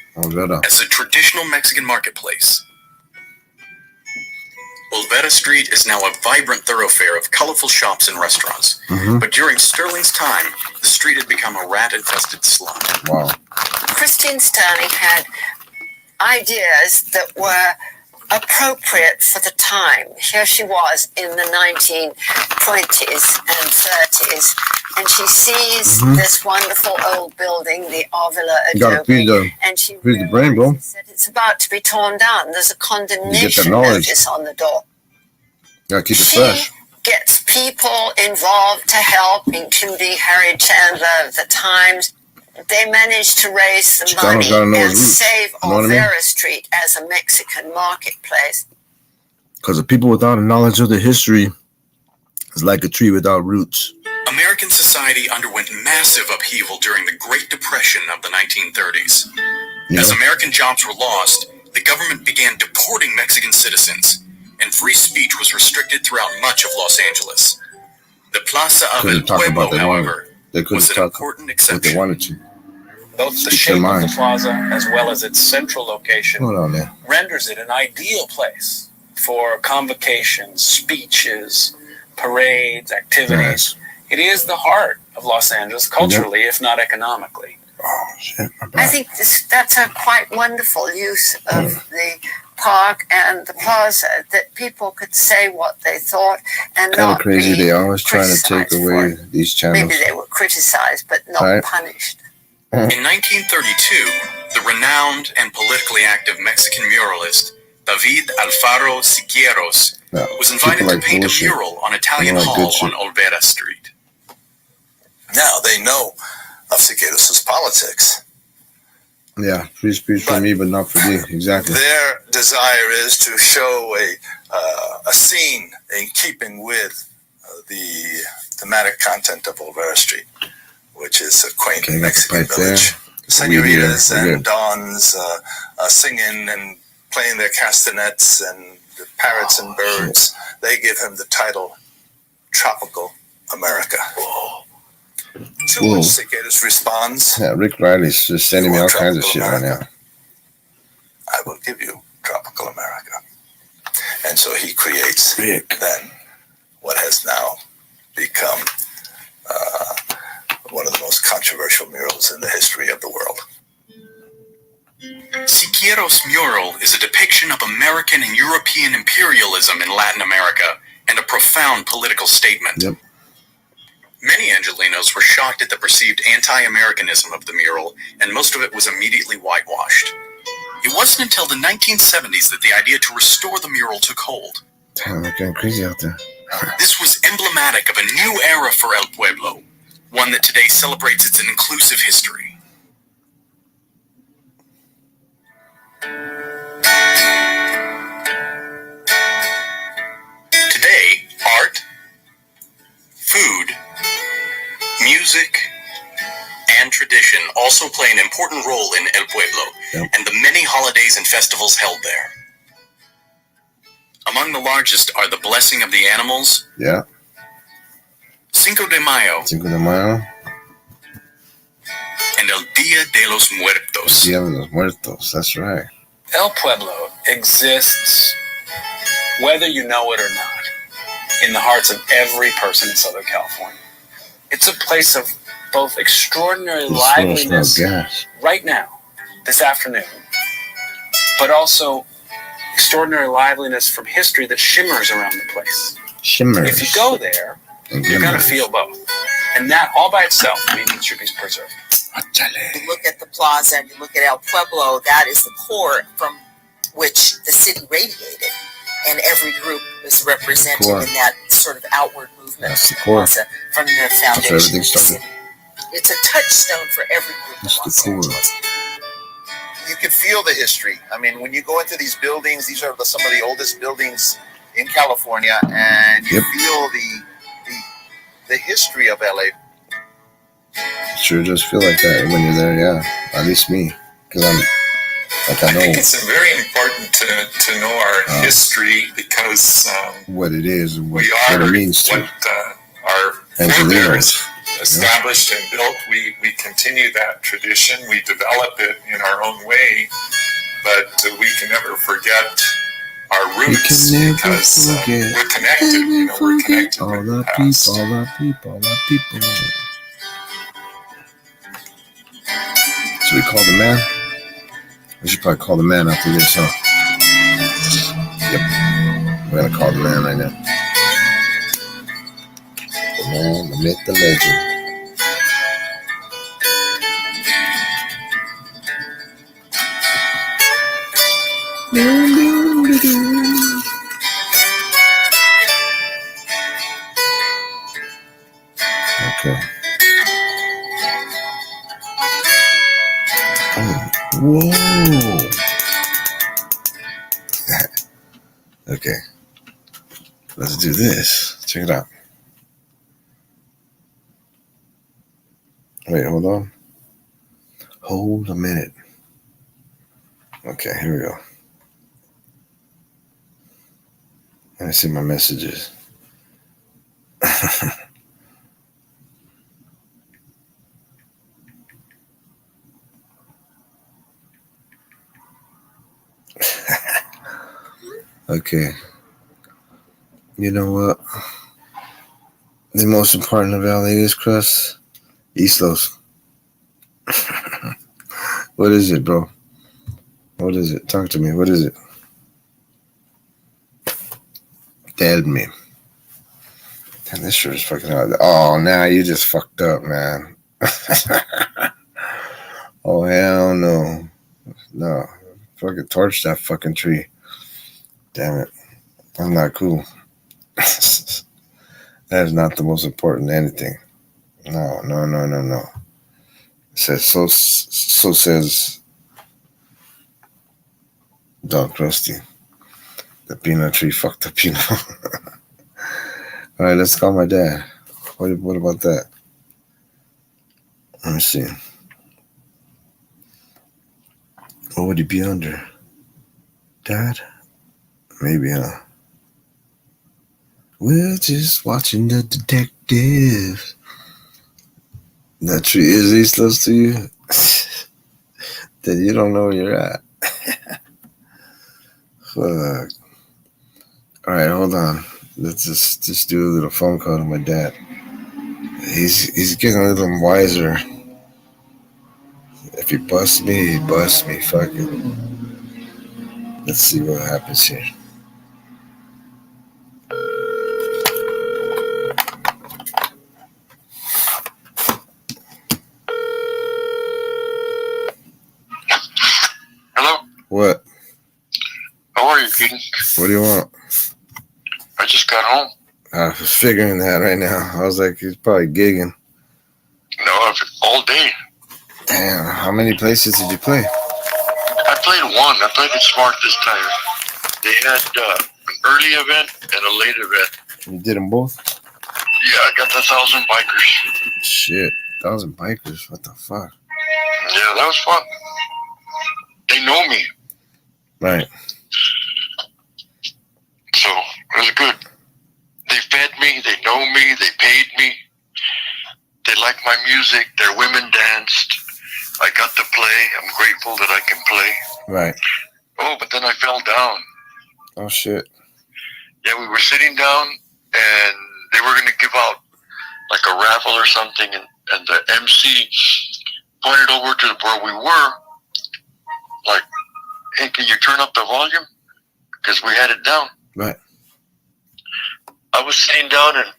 as a traditional Mexican marketplace. Olvera Street is now a vibrant thoroughfare of colorful shops and restaurants. But during Sterling's time, the street had become a rat-infested slum. Wow. Christine Sterling had ideas that were appropriate for the time. Here she was in the 1920s and 30s, and she sees this wonderful old building, the Avila Adobe, and she realizes that it's about to be torn down. There's a condemnation notice on the door. Gotta keep it She fresh. gets people involved to help, including Harry Chandler of the Times. They managed to raise some money and save Olvera Street as a Mexican marketplace. Because the people without a knowledge of the history is like a tree without roots. American society underwent massive upheaval during the Great Depression of the 1930s. As American jobs were lost, the government began deporting Mexican citizens, and free speech was restricted throughout much of Los Angeles. The Plaza of El Pueblo, however, they couldn't was an talk important what they exception. wanted to. Both the Speak shape your of the mind. plaza as well as its central location Hold on there. renders it an ideal place for convocations, speeches, parades, activities. Nice. It is the heart of Los Angeles culturally, if not economically. Oh, shit. I think that's a quite wonderful use of the park and the plaza, that people could say what they thought and Kind of not crazy. be They always trying to take criticized away for it. these channels. Maybe they were criticized, but not Right. punished. In 1932, the renowned and politically active Mexican muralist David Alfaro Siqueiros was invited to paint a mural on Italian Hall on Olvera Street. Now they know of Siqueiros' politics. Yeah, free speech for me, but not for thee. Exactly. Their desire is to show a scene in keeping with the thematic content of Olvera Street, which is a quaint Mexican village. Senoritas and dons singing and playing their castanets, and the parrots and birds. They give him the title Tropical America. To which Siqueiros responds, Yeah, Rick Riley's just sending me all kinds of shit right now. I will give you Tropical America. And so he creates then what has now become one of the most controversial murals in the history of the world. Siqueiros' mural is a depiction of American and European imperialism in Latin America and a profound political statement. Yep. Many Angelenos were shocked at the perceived anti-Americanism of the mural, and most of it was immediately whitewashed. It wasn't until the 1970s that the idea to restore the mural took hold. Damn, they're getting crazy out there. This was emblematic of a new era for El Pueblo, one that today celebrates its inclusive history. Today, art, food, music, and tradition also play an important role in El Pueblo and the many holidays and festivals held there. Among the largest are the Blessing of the Animals, Yeah. Cinco de Mayo, Cinco de Mayo. and El Dia de los Muertos. Dia de los Muertos. That's right. El Pueblo exists, whether you know it or not, in the hearts of every person in Southern California. It's a place of both extraordinary liveliness right now, this afternoon, but also extraordinary liveliness from history that shimmers around the place. Shimmers. If you go there, you're going to feel both. And that all by itself means it should be preserved. You look at the plaza and you look at El Pueblo, that is the core from which the city radiated. And every group is represented in that sort of outward movement of the plaza from the foundation of the city. It's a touchstone for every group in Los Angeles. You can feel the history. I mean, when you go into these buildings, these are some of the oldest buildings in California, and you feel the history of LA. Sure does feel like that when you're there, yeah. At least me. Because I know I think it's very important to know our history because what it is and what what it means to our Angelenos. forebears established and built. We continue that tradition. We develop it in our own way, but we can never forget our roots because we're connected. We're connected all with the the past. people. Should we call the man? We should probably call the man after this, huh? Yep. We're gonna call the man right now. The man, the myth, the legend. Okay. Oh, whoa. Okay. Let's do this. Check it out. Wait, hold on. Hold a minute. Okay, here we go. Let me see my messages. Okay. You know what? The most important of LA is, Chris? East Los. What is it, bro? What is it? Talk to me. What is it? Tell me. Damn, this shirt is fucking hard. Oh, now you just fucked up, man. Oh, hell no. No. Fucking torch that fucking tree. Damn it. That's not cool. That is not the most important anything. No. It says, so says Dog Krusty. The peanut tree fucked up peanut. All right, let's call my dad. What about that? Let me see. What would he be under? Dad? Maybe, huh? We're just watching the detective. That tree is East Los to you? Then you don't know where you're at. Fuck. All right, hold on. Let's just do a little phone call to my dad. He's getting a little wiser. If he busts me, he busts me. Fuck it. Let's see what happens here. Hello? What? How are you, Keaton? What do you want? I just got home. I was figuring that right now. I was like, he's probably gigging. No, all day. Damn, how many places did you play? I played one. I played it smart this time. They had an early event and a late event. You did them both? Yeah, I got the 1,000 bikers. Shit, 1,000 bikers. What the fuck? Yeah, that was fun. They know me. Right. So, it was good. They fed me. They know me. They paid me. They like my music. Their women danced. I got to play. I'm grateful that I can play. Right. Oh, but then I fell down. Oh, shit. Yeah, we were sitting down, and they were going to give out like a raffle or something, and the MC pointed over to where we were, like, hey, can you turn up the volume? Because we had it down. Right. I was sitting down, and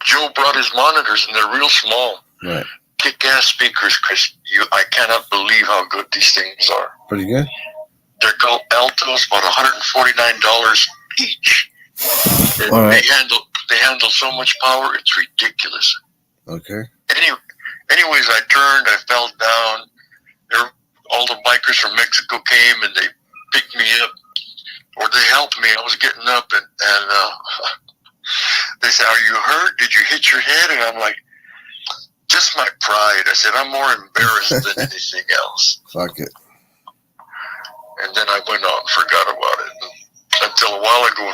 Joe brought his monitors, and they're real small. Right. Kick-ass speakers, Chris. I cannot believe how good these things are. Pretty good? They're called Altos, about $149 each. All right. They handle so much power, it's ridiculous. Okay. Anyways, I turned, I fell down. All the bikers from Mexico came, and they picked me up, or they helped me. I was getting up, and they said, "Are you hurt? Did you hit your head?" And I'm like, "Just my pride." I said, "I'm more embarrassed than anything else." Fuck it. And then I went on and forgot about it. And until a while ago,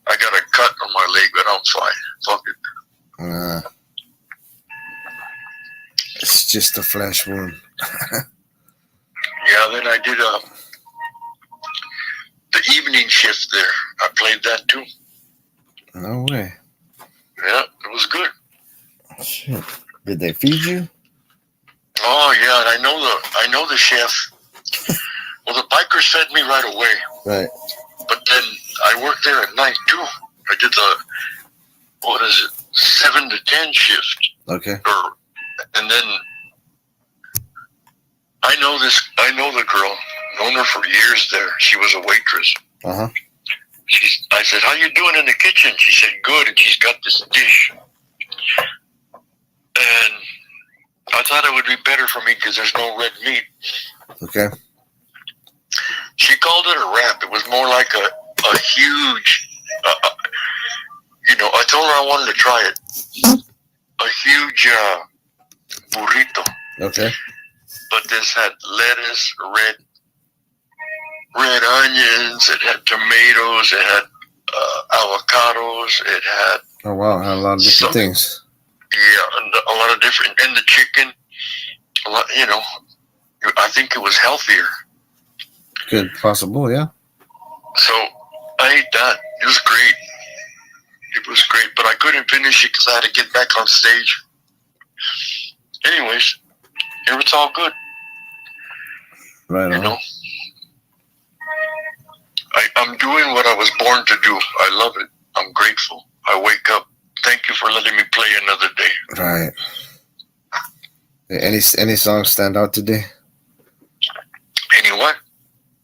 I got a cut on my leg, but I'm fine. Fuck it. It's just a flesh wound. Yeah, then I did the evening shift there. I played that too. No way. Yeah, it was good. Shit. Did they feed you? Oh yeah, and I know the chef. Well, the bikers fed me right away. Right. But then I worked there at night too. I did the 7 to 10 shift. Okay. And then I know the girl. Known her for years there. She was a waitress. Uh-huh. I said, "How you doing in the kitchen?" She said, "Good." And she's got this dish. And I thought it would be better for me because there's no red meat. Okay. She called it a wrap. It was more like a huge, I told her I wanted to try it. A huge burrito. Okay. But this had lettuce, red onions, it had tomatoes, it had avocados, it had... Oh, wow. Had a lot of different things. Yeah, and a lot of different... And the chicken, a lot, I think it was healthier. Good. Possible, yeah. So I ate that. It was great. It was great, but I couldn't finish it because I had to get back on stage. Anyways, it was all good. Right on. You know, I'm doing what I was born to do. I love it. I'm grateful. I wake up. Thank you for letting me play another day. Right. Any songs stand out today? Any what?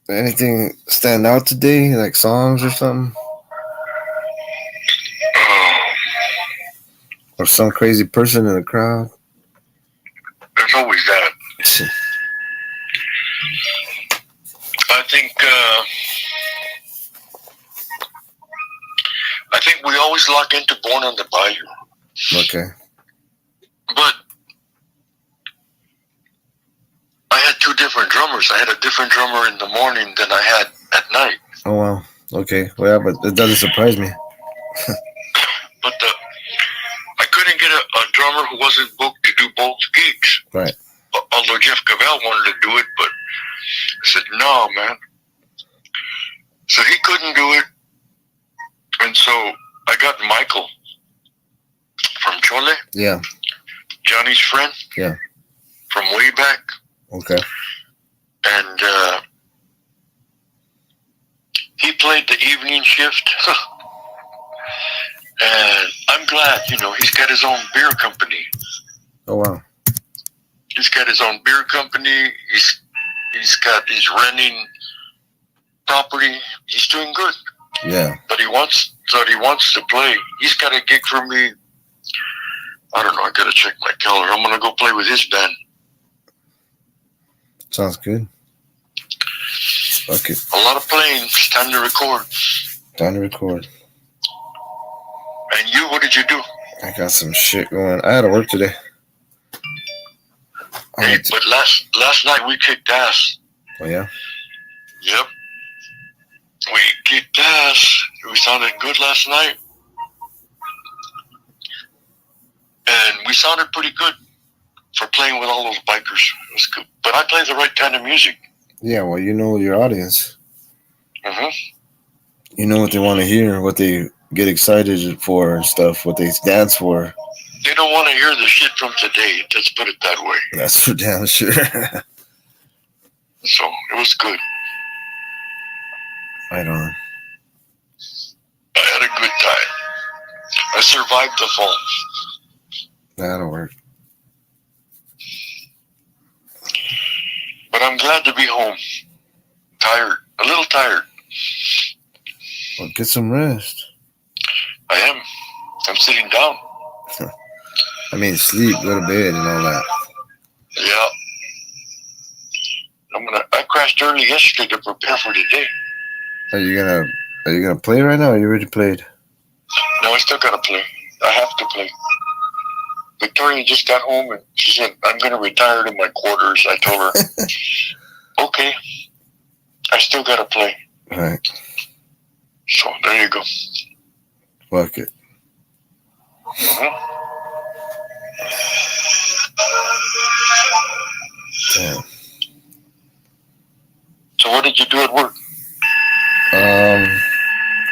Anything stand out today, like songs or something? Or some crazy person in the crowd? There's always that. I think we always lock into Born on the Bayou. Okay. But I had two different drummers. I had a different drummer in the morning than I had at night. Oh, wow. Okay. Well, yeah, but it doesn't surprise me. But I couldn't get a drummer who wasn't booked to do both gigs. Right. Although Jeff Cavell wanted to do it, but I said, no, man. So he couldn't do it. And so I got Michael from Chole. Yeah. Johnny's friend. Yeah. From way back. Okay. And he played the evening shift. And I'm glad, he's got his own beer company. Oh, wow. He's got his own beer company. He's renting property. He's doing good. Yeah. But he wants to play. He's got a gig for me. I don't know. I gotta check my calendar. I'm gonna go play with his band. Sounds good. Okay. A lot of playing. It's time to record. Time to record. And you, what did you do? I got some shit going. I had to work today. Hey, but last night we kicked ass. Oh, yeah? Yep. We kicked ass. We sounded good last night. And we sounded pretty good for playing with all those bikers. It was good. But I play the right kind of music. Yeah, well, you know your audience. Mm-hmm. You know what they want to hear, what they get excited for and stuff, what they dance for. They don't want to hear the shit from today. Let's put it that way. That's for damn sure. So it was good. Right on. I had a good time. I survived the fall. That'll work. But I'm glad to be home. Tired. A little tired. Well, get some rest. I am. I'm sitting down. I mean, sleep, go to bed and all that. Yeah. I crashed early yesterday to prepare for today. Are you gonna play right now? Or you already played? No, I still gotta play. I have to play. Victoria just got home and she said, I'm gonna retire to my quarters. I told her, okay. I still gotta play. All right. So there you go. Fuck it. Mm-hmm. Damn. So what did you do at work?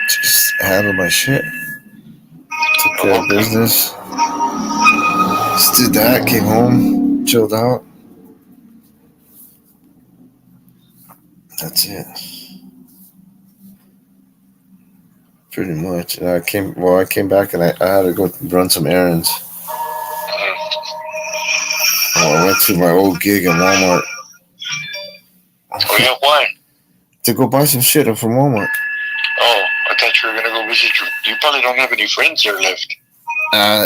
Just handle my shit. Took care of business. Just did that, came home, chilled out. That's it. Pretty much. I came back and I had to go run some errands. I went to my old gig in Walmart. Oh yeah, why? To go buy some shit from Walmart. Oh, I thought you were gonna go visit you probably don't have any friends there left.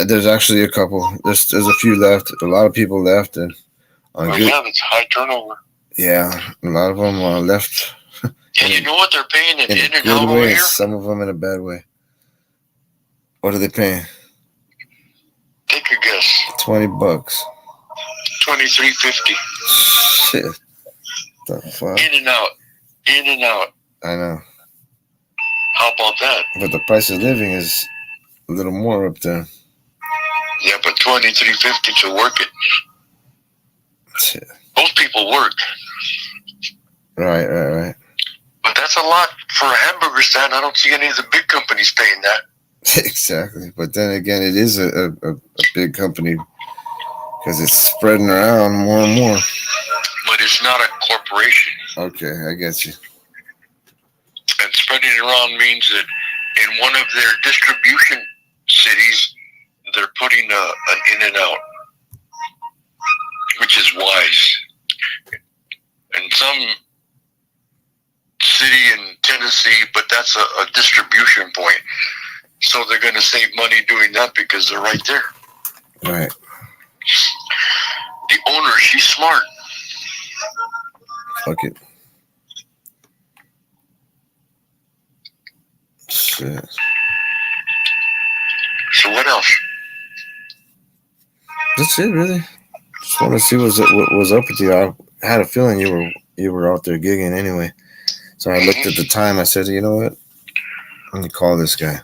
There's actually a couple. There's a few left. A lot of people left, and Yeah, that's high turnover. Yeah, a lot of them left. Yeah, you know what they're paying in a and good out over way. here? Some of them in a bad way. What are they paying? Take a guess. $20. $23.50. Shit. The fuck? In and out. In and out. I know. How about that? But the price of living is a little more up there. Yeah, but $23.50 to work it. Shit. Most people work. Right. But that's a lot for a hamburger understand. I don't see any of the big companies paying that. Exactly. But then again, it is a big company because it's spreading around more and more. But it's not a corporation. Okay, I get you. And spreading around means that in one of their distribution cities, they're putting an In-N-Out, which is wise. And some city in Tennessee, but that's a distribution point. So they're going to save money doing that because they're right there. Right. The owner, she's smart. Fuck it. Shit. So what else? That's it, really. Just want to see what was up with you. I had a feeling you were out there gigging anyway. So I looked at the time. I said, you know what? Let me call this guy.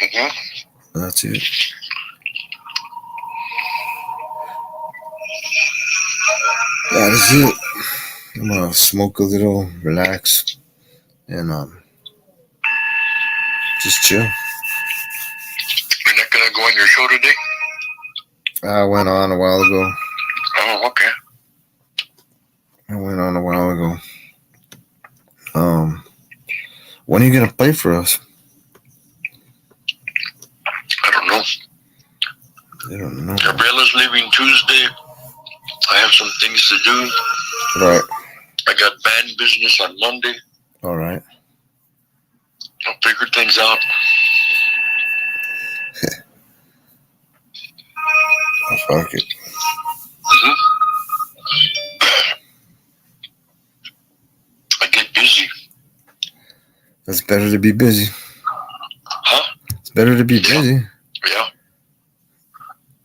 Mm-hmm. That's it. That is it. I'm gonna smoke a little, relax, and just chill. You're not gonna go on your show today? I went on a while ago. Oh, okay. I went on a while ago. When are you gonna play for us? I don't know. I don't know. Gabriella's leaving Tuesday. I have some things to do. Right. I got band business on Monday. All right. I'll figure things out. Fuck it. Mm-hmm. I get busy. It's better to be busy. Huh? It's better to be busy Yeah.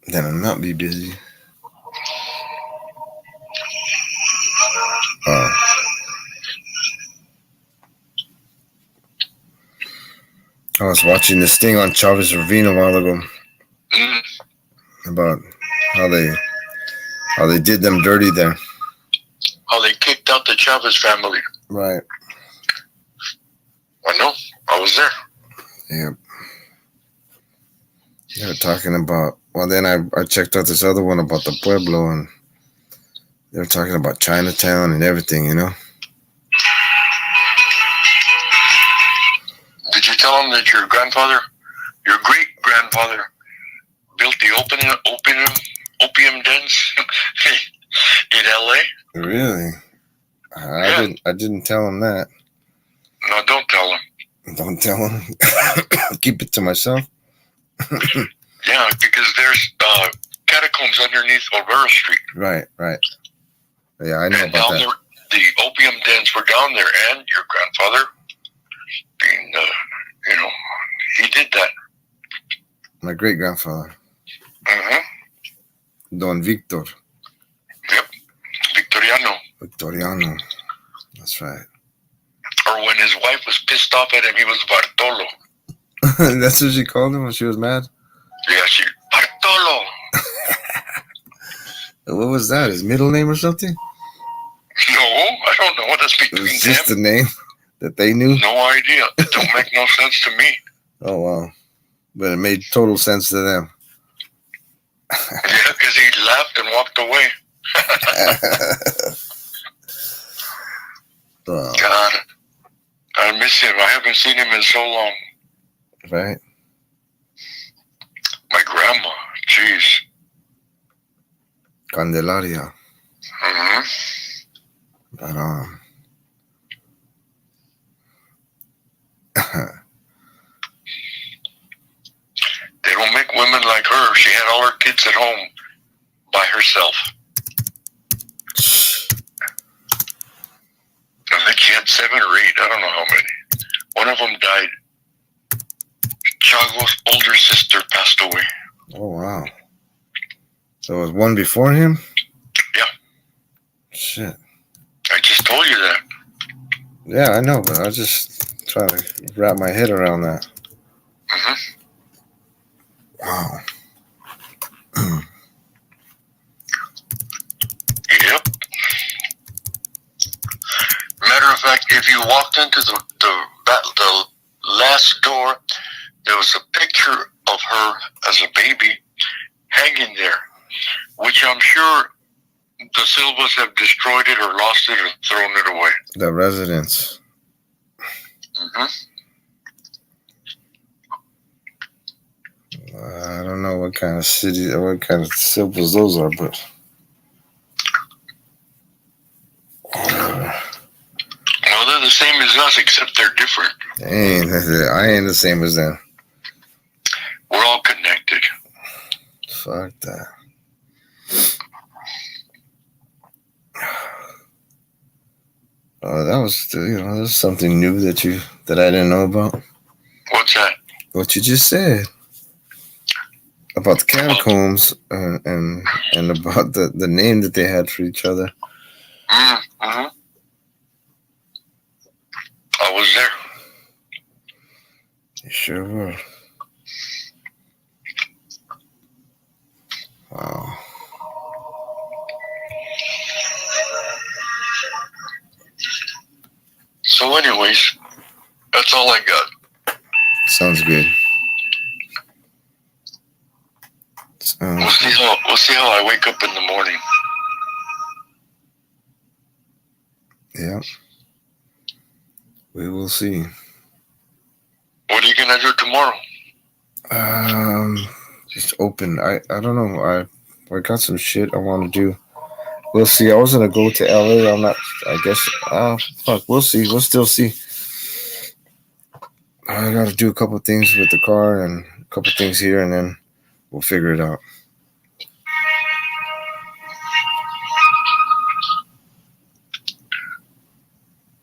than to not be busy. I was watching this thing on Chavez Ravine a while ago about how they did them dirty there. How they kicked out the Chavez family. Right. I know. I was there. Yeah. They were talking about, well, then I checked out this other one about the Pueblo, and they were talking about Chinatown and everything, you know? Did you tell them that your great-grandfather, built the opium dens in L.A.? Really? I didn't tell him that. No, don't tell him. Don't tell him. Keep it to myself. Yeah, because there's catacombs underneath Olvera Street. Right. Yeah, I know about that. The opium dens were down there, and your grandfather, being, he did that. My great-grandfather. Mm-hmm. Don Victor. Yep. Victoriano. That's right. Or when his wife was pissed off at him, he was Bartolo. That's what she called him when she was mad? Yeah, Bartolo. What was that? His middle name or something? No, I don't know. That's between it was just the name that they knew? No idea. It don't make no sense to me. Oh, wow. But it made total sense to them. Yeah, because he laughed and walked away. God, I miss him. I haven't seen him in so long. Right. My grandma, jeez. Candelaria. Mm-hmm. But, they don't make women like her. She had all her kids at home by herself. I think she had 7 or 8. I don't know how many. One of them died. Chago's older sister passed away. Oh, wow. So it was one before him? Yeah. Shit. I just told you that. Yeah, I know, but I was just trying to wrap my head around that. Mm-hmm. Wow. Yep. Matter of fact, if you walked into the last door, there was a picture of her as a baby hanging there, which I'm sure the Silvas have destroyed it or lost it or thrown it away. The residents. Mm-hmm. I don't know what kind of city or what kind of Silvas those are, but No, they're the same as us, except they're different. I ain't the same as them. We're all connected. Fuck that. Oh, that was there's something new that I didn't know about. What's that? What you just said about the catacombs and about the name that they had for each other. Mm-hmm. I was there. You sure were. Wow. So, anyways, that's all I got. Sounds good. We'll see how I wake up in the morning. Yeah. We will see. What are you gonna do tomorrow? Just open. I don't know. I got some shit I want to do. We'll see. I was gonna go to LA. I'm not. I guess. Fuck. We'll see. We'll still see. I got to do a couple things with the car and a couple things here, and then we'll figure it out.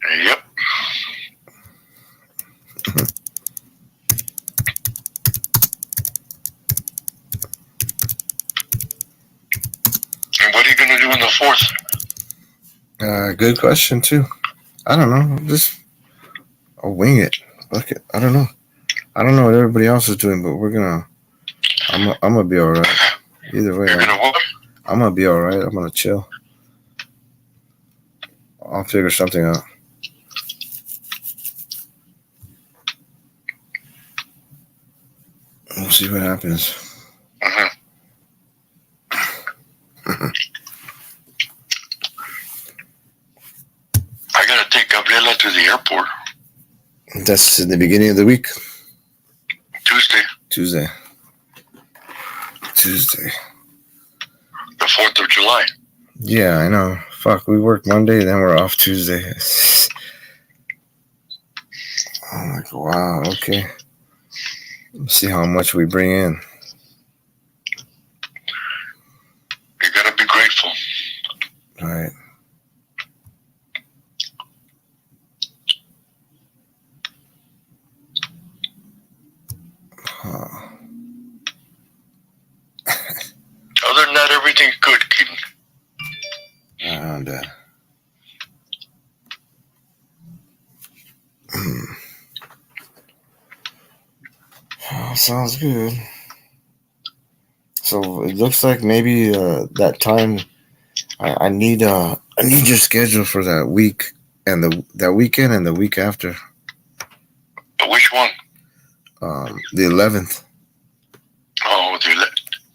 Yep. And what are you gonna do in the 4th? Good question too. I don't know. I'll wing it. Look, I don't know. I don't know what everybody else is doing, but I'm gonna be all right. Either way, You're gonna what? I'm gonna be all right. I'm gonna chill. I'll figure something out. We'll see what happens. Mm-hmm. I gotta take Gabriela to the airport. That's in the beginning of the week. Tuesday. The 4th of July. Yeah, I know. Fuck, we work Monday, then we're off Tuesday. I'm like, wow, okay. Let's see how much we bring in. You gotta be grateful. All right. Other than that, everything's good, kid. Sounds good. So it looks like maybe that time I need your schedule for that week and that weekend and the week after. Which one? The 11th. Oh, the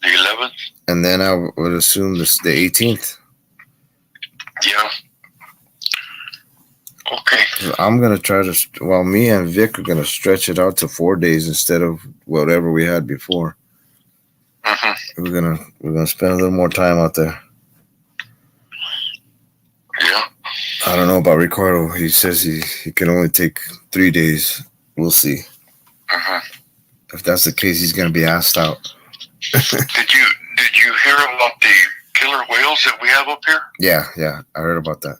11th? And then I would assume the 18th. Yeah. Okay. I'm going to try to, me and Vic are going to stretch it out to 4 days instead of whatever we had before. Mm-hmm. We're gonna spend a little more time out there. Yeah. I don't know about Ricardo. He says he can only take 3 days. We'll see. If that's the case, he's gonna be asked out. Did you hear about the killer whales that we have up here? Yeah, I heard about that.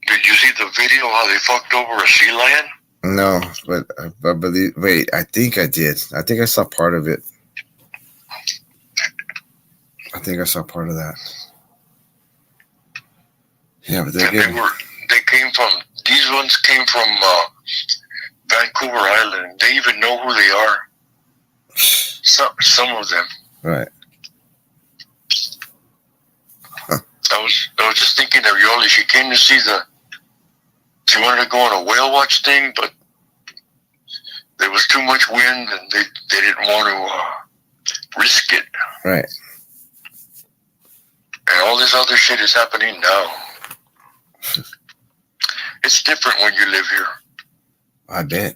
Did you see the video how they fucked over a sea lion? No, but I believe. Wait, I think I did. I think I saw part of it. I think I saw part of that. Yeah, but these ones came from Vancouver Island. They even know who they are. Some of them. Right. I was just thinking of Yoli. She came to see the She wanted to go on a whale watch thing, but there was too much wind, and they didn't want to risk it. Right. And all this other shit is happening now. It's different when you live here. I bet.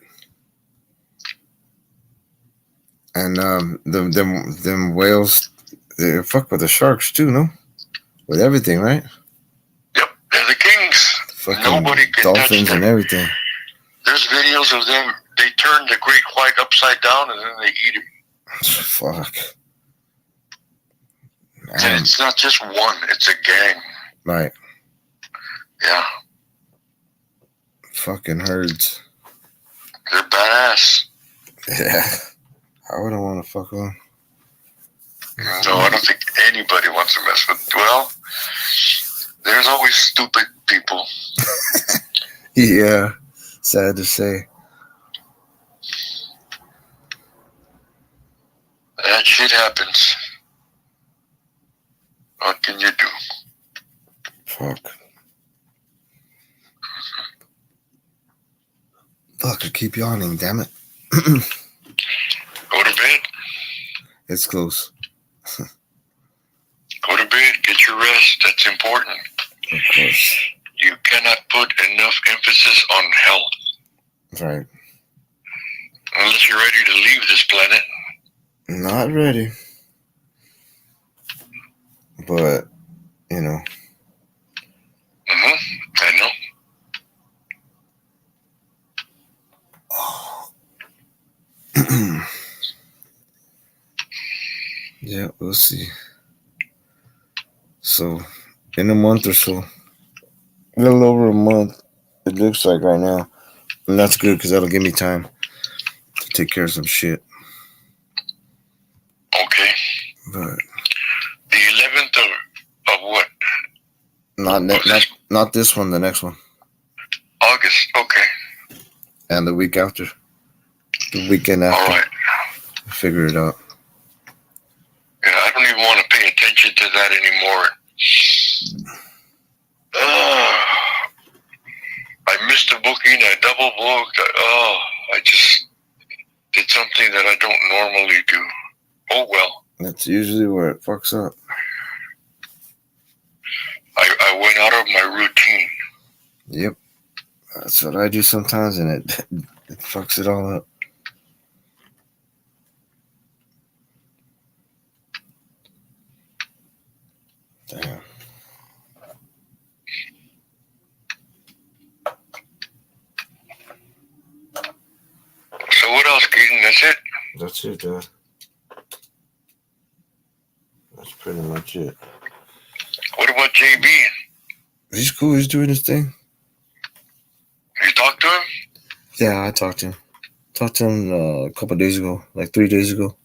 And them whales, they fuck with the sharks too, no? With everything, right? Yep, they're the kings. Fucking Nobody can touch dolphins them. and everything. There's videos of them. They turn the great white upside down and then they eat it. Fuck. And it's not just one, it's a gang. Right. Yeah. Fucking herds. They're badass. Yeah. I wouldn't want to fuck with them. No, I don't think anybody wants to mess with. Well, there's always stupid people. Yeah. Sad to say. That shit happens. What can you do? Fuck. Fuck, I keep yawning, damn it. Go to bed. It's close. Go to bed. Get your rest. That's important. Of course. You cannot put enough emphasis on health. Right. Unless you're ready to leave this planet. Not ready. But, you know. I know. Yeah, we'll see. So, in a month or so, a little over a month, it looks like right now. And that's good because that'll give me time to take care of some shit. Okay. But the 11th of what? Not this one, the next one. August, okay. And the week after. The weekend after. All right. Figure it out. Yeah, I don't even want to pay attention to that anymore. I missed a booking. I double booked. I just did something that I don't normally do. Oh, well. That's usually where it fucks up. I went out of my routine. Yep. That's what I do sometimes, and it fucks it all up. Damn. So what else, Keaton? That's it? That's it, Dad. That's pretty much it. What about JB? He's cool. He's doing his thing. You talked to him? Yeah, I talked to him. Talked to him a couple of days ago, like 3 days ago.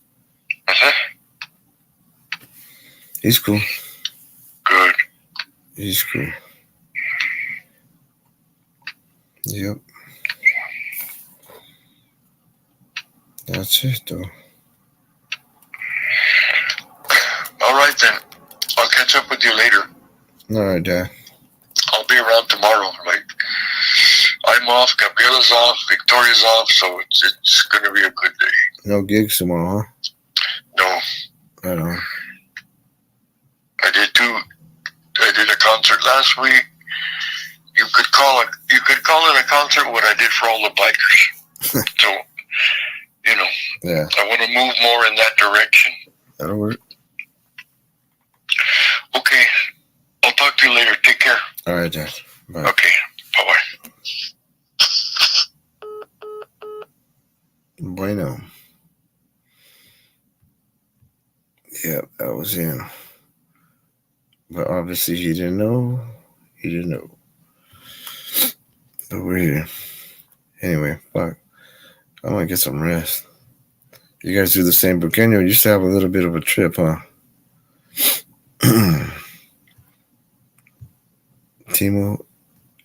He's cool. Good. He's cool. Yep. That's it, though. All right, then. I'll catch up with you later. All right, Dad. I'll be around tomorrow. Like, I'm off, Gabriela's off, Victoria's off, so it's going to be a good day. No gigs tomorrow, huh? No. Right on. I did a concert last week. You could call it a concert what I did for all the bikers. So, you know, yeah. I want to move more in that direction. That'll work. Okay. I'll talk to you later. Take care. All right, Dad. Bye. Okay. Bye-bye. Bueno. Yeah, that was him. But obviously he didn't know. He didn't know. But we're here. Anyway, fuck. I'm gonna get some rest. You guys do the same, but Kenya used to have a little bit of a trip, huh? Timo,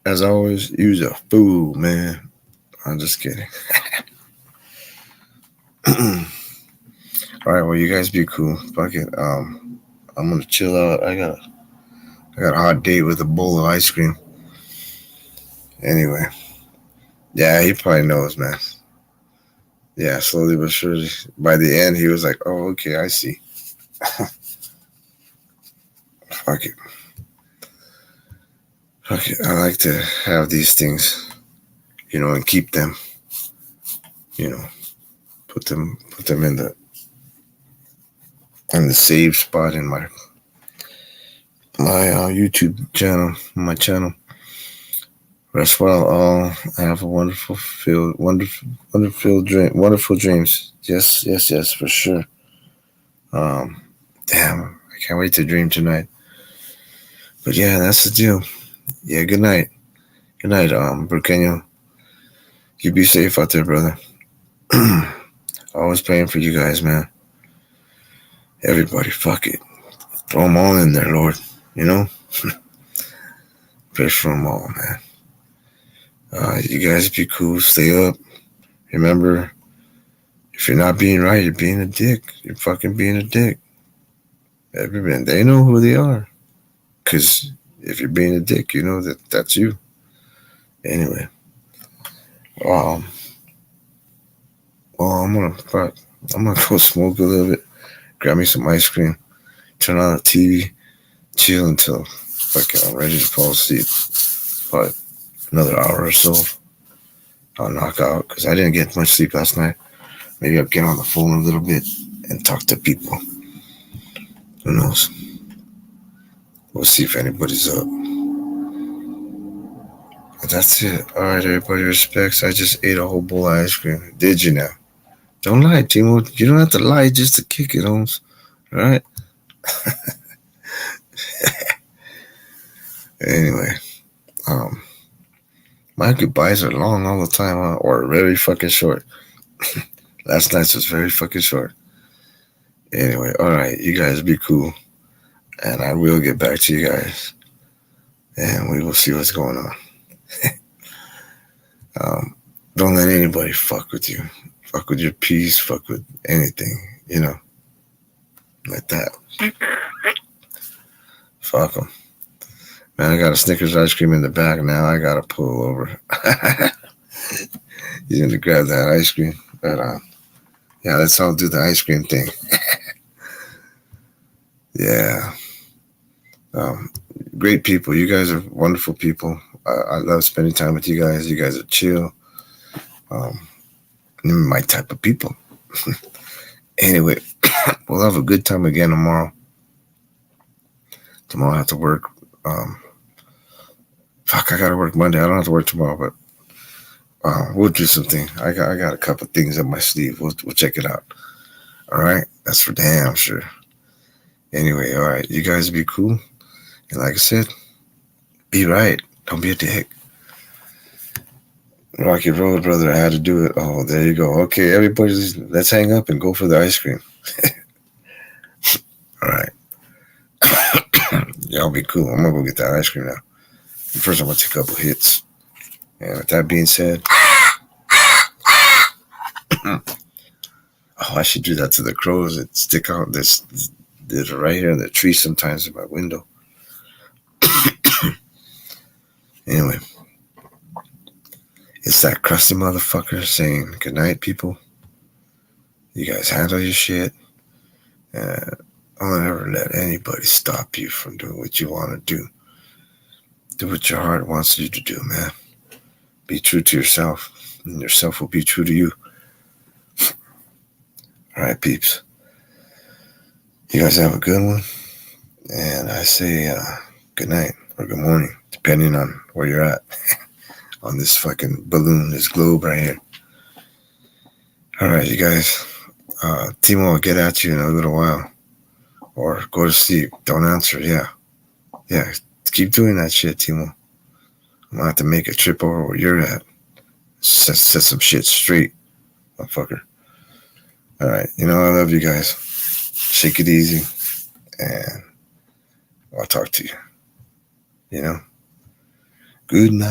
as always, you's a fool, man. I'm just kidding. All right, well, you guys be cool. Fuck it. I'm gonna chill out. I got a hot date with a bowl of ice cream, Anyway. Yeah, he probably knows, man. Yeah, slowly but surely. By the end, he was like, oh, okay, I see. Fuck it. Fuck it. I like to have these things, and keep them, put them in the save spot in my YouTube channel, my channel. Rest well, all. Have a wonderful dreams. Yes, for sure. Damn, I can't wait to dream tonight. But yeah, that's the deal. Yeah, good night. Good night, Burqueño. You be safe out there, brother. Always praying for you guys, man. Everybody, fuck it. Throw them all in there, Lord. Pray for them all, man. You guys be cool. Stay up. Remember, if you're not being right, you're being a dick. You're fucking being a dick. Everybody, they know who they are. Because if you're being a dick, you know that's you. Anyway. I'm gonna go smoke a little bit. Grab me some ice cream. Turn on the TV. Chill until I'm ready to fall asleep. But another hour or so, I'll knock out because I didn't get much sleep last night. Maybe I'll get on the phone a little bit and talk to people. Who knows? We'll see if anybody's up. But that's it. All right, everybody, respects. I just ate a whole bowl of ice cream. Did you now? Don't lie, Timo. You don't have to lie just to kick it, Holmes. All right? Anyway, my goodbyes are long all the time, or very fucking short. Last night's was very fucking short. Anyway, all right, you guys be cool, and I will get back to you guys, and we will see what's going on. Don't let anybody fuck with you. Fuck with your peace. Fuck with anything, like that. Fuck them. Man, I got a Snickers ice cream in the back now. I gotta pull over. He's gonna grab that ice cream. But yeah, let's all do the ice cream thing. Yeah. Great people. You guys are wonderful people. I love spending time with you guys. You guys are chill. My type of people. Anyway, we'll have a good time again tomorrow. Tomorrow I have to work. Fuck, I gotta work Monday. I don't have to work tomorrow, but we'll do something. I got a couple things up my sleeve. We'll check it out. All right? That's for damn sure. Anyway, all right. You guys be cool. And like I said, be right. Don't be a dick. Rocky Road, brother. I had to do it. Oh, there you go. Okay, everybody, let's hang up and go for the ice cream. All right. Y'all be cool. I'm going to go get that ice cream now. First, I'm going to take a couple hits. And with that being said, I should do that to the crows that stick out. There's right here in the tree sometimes in my window. Anyway, it's that crusty motherfucker saying good night, people. You guys handle your shit. Don't ever let anybody stop you from doing what you want to do. Do what your heart wants you to do, man. Be true to yourself, and yourself will be true to you. All right, peeps. You guys have a good one. And I say good night or good morning, depending on where you're at on this fucking balloon, this globe right here. All right, you guys. Timo will get at you in a little while. Or go to sleep. Don't answer. Yeah. Keep doing that shit, Timo. I'm gonna have to make a trip over where you're at. Set some shit straight, motherfucker. All right. I love you guys. Shake it easy. And I'll talk to you. Good night.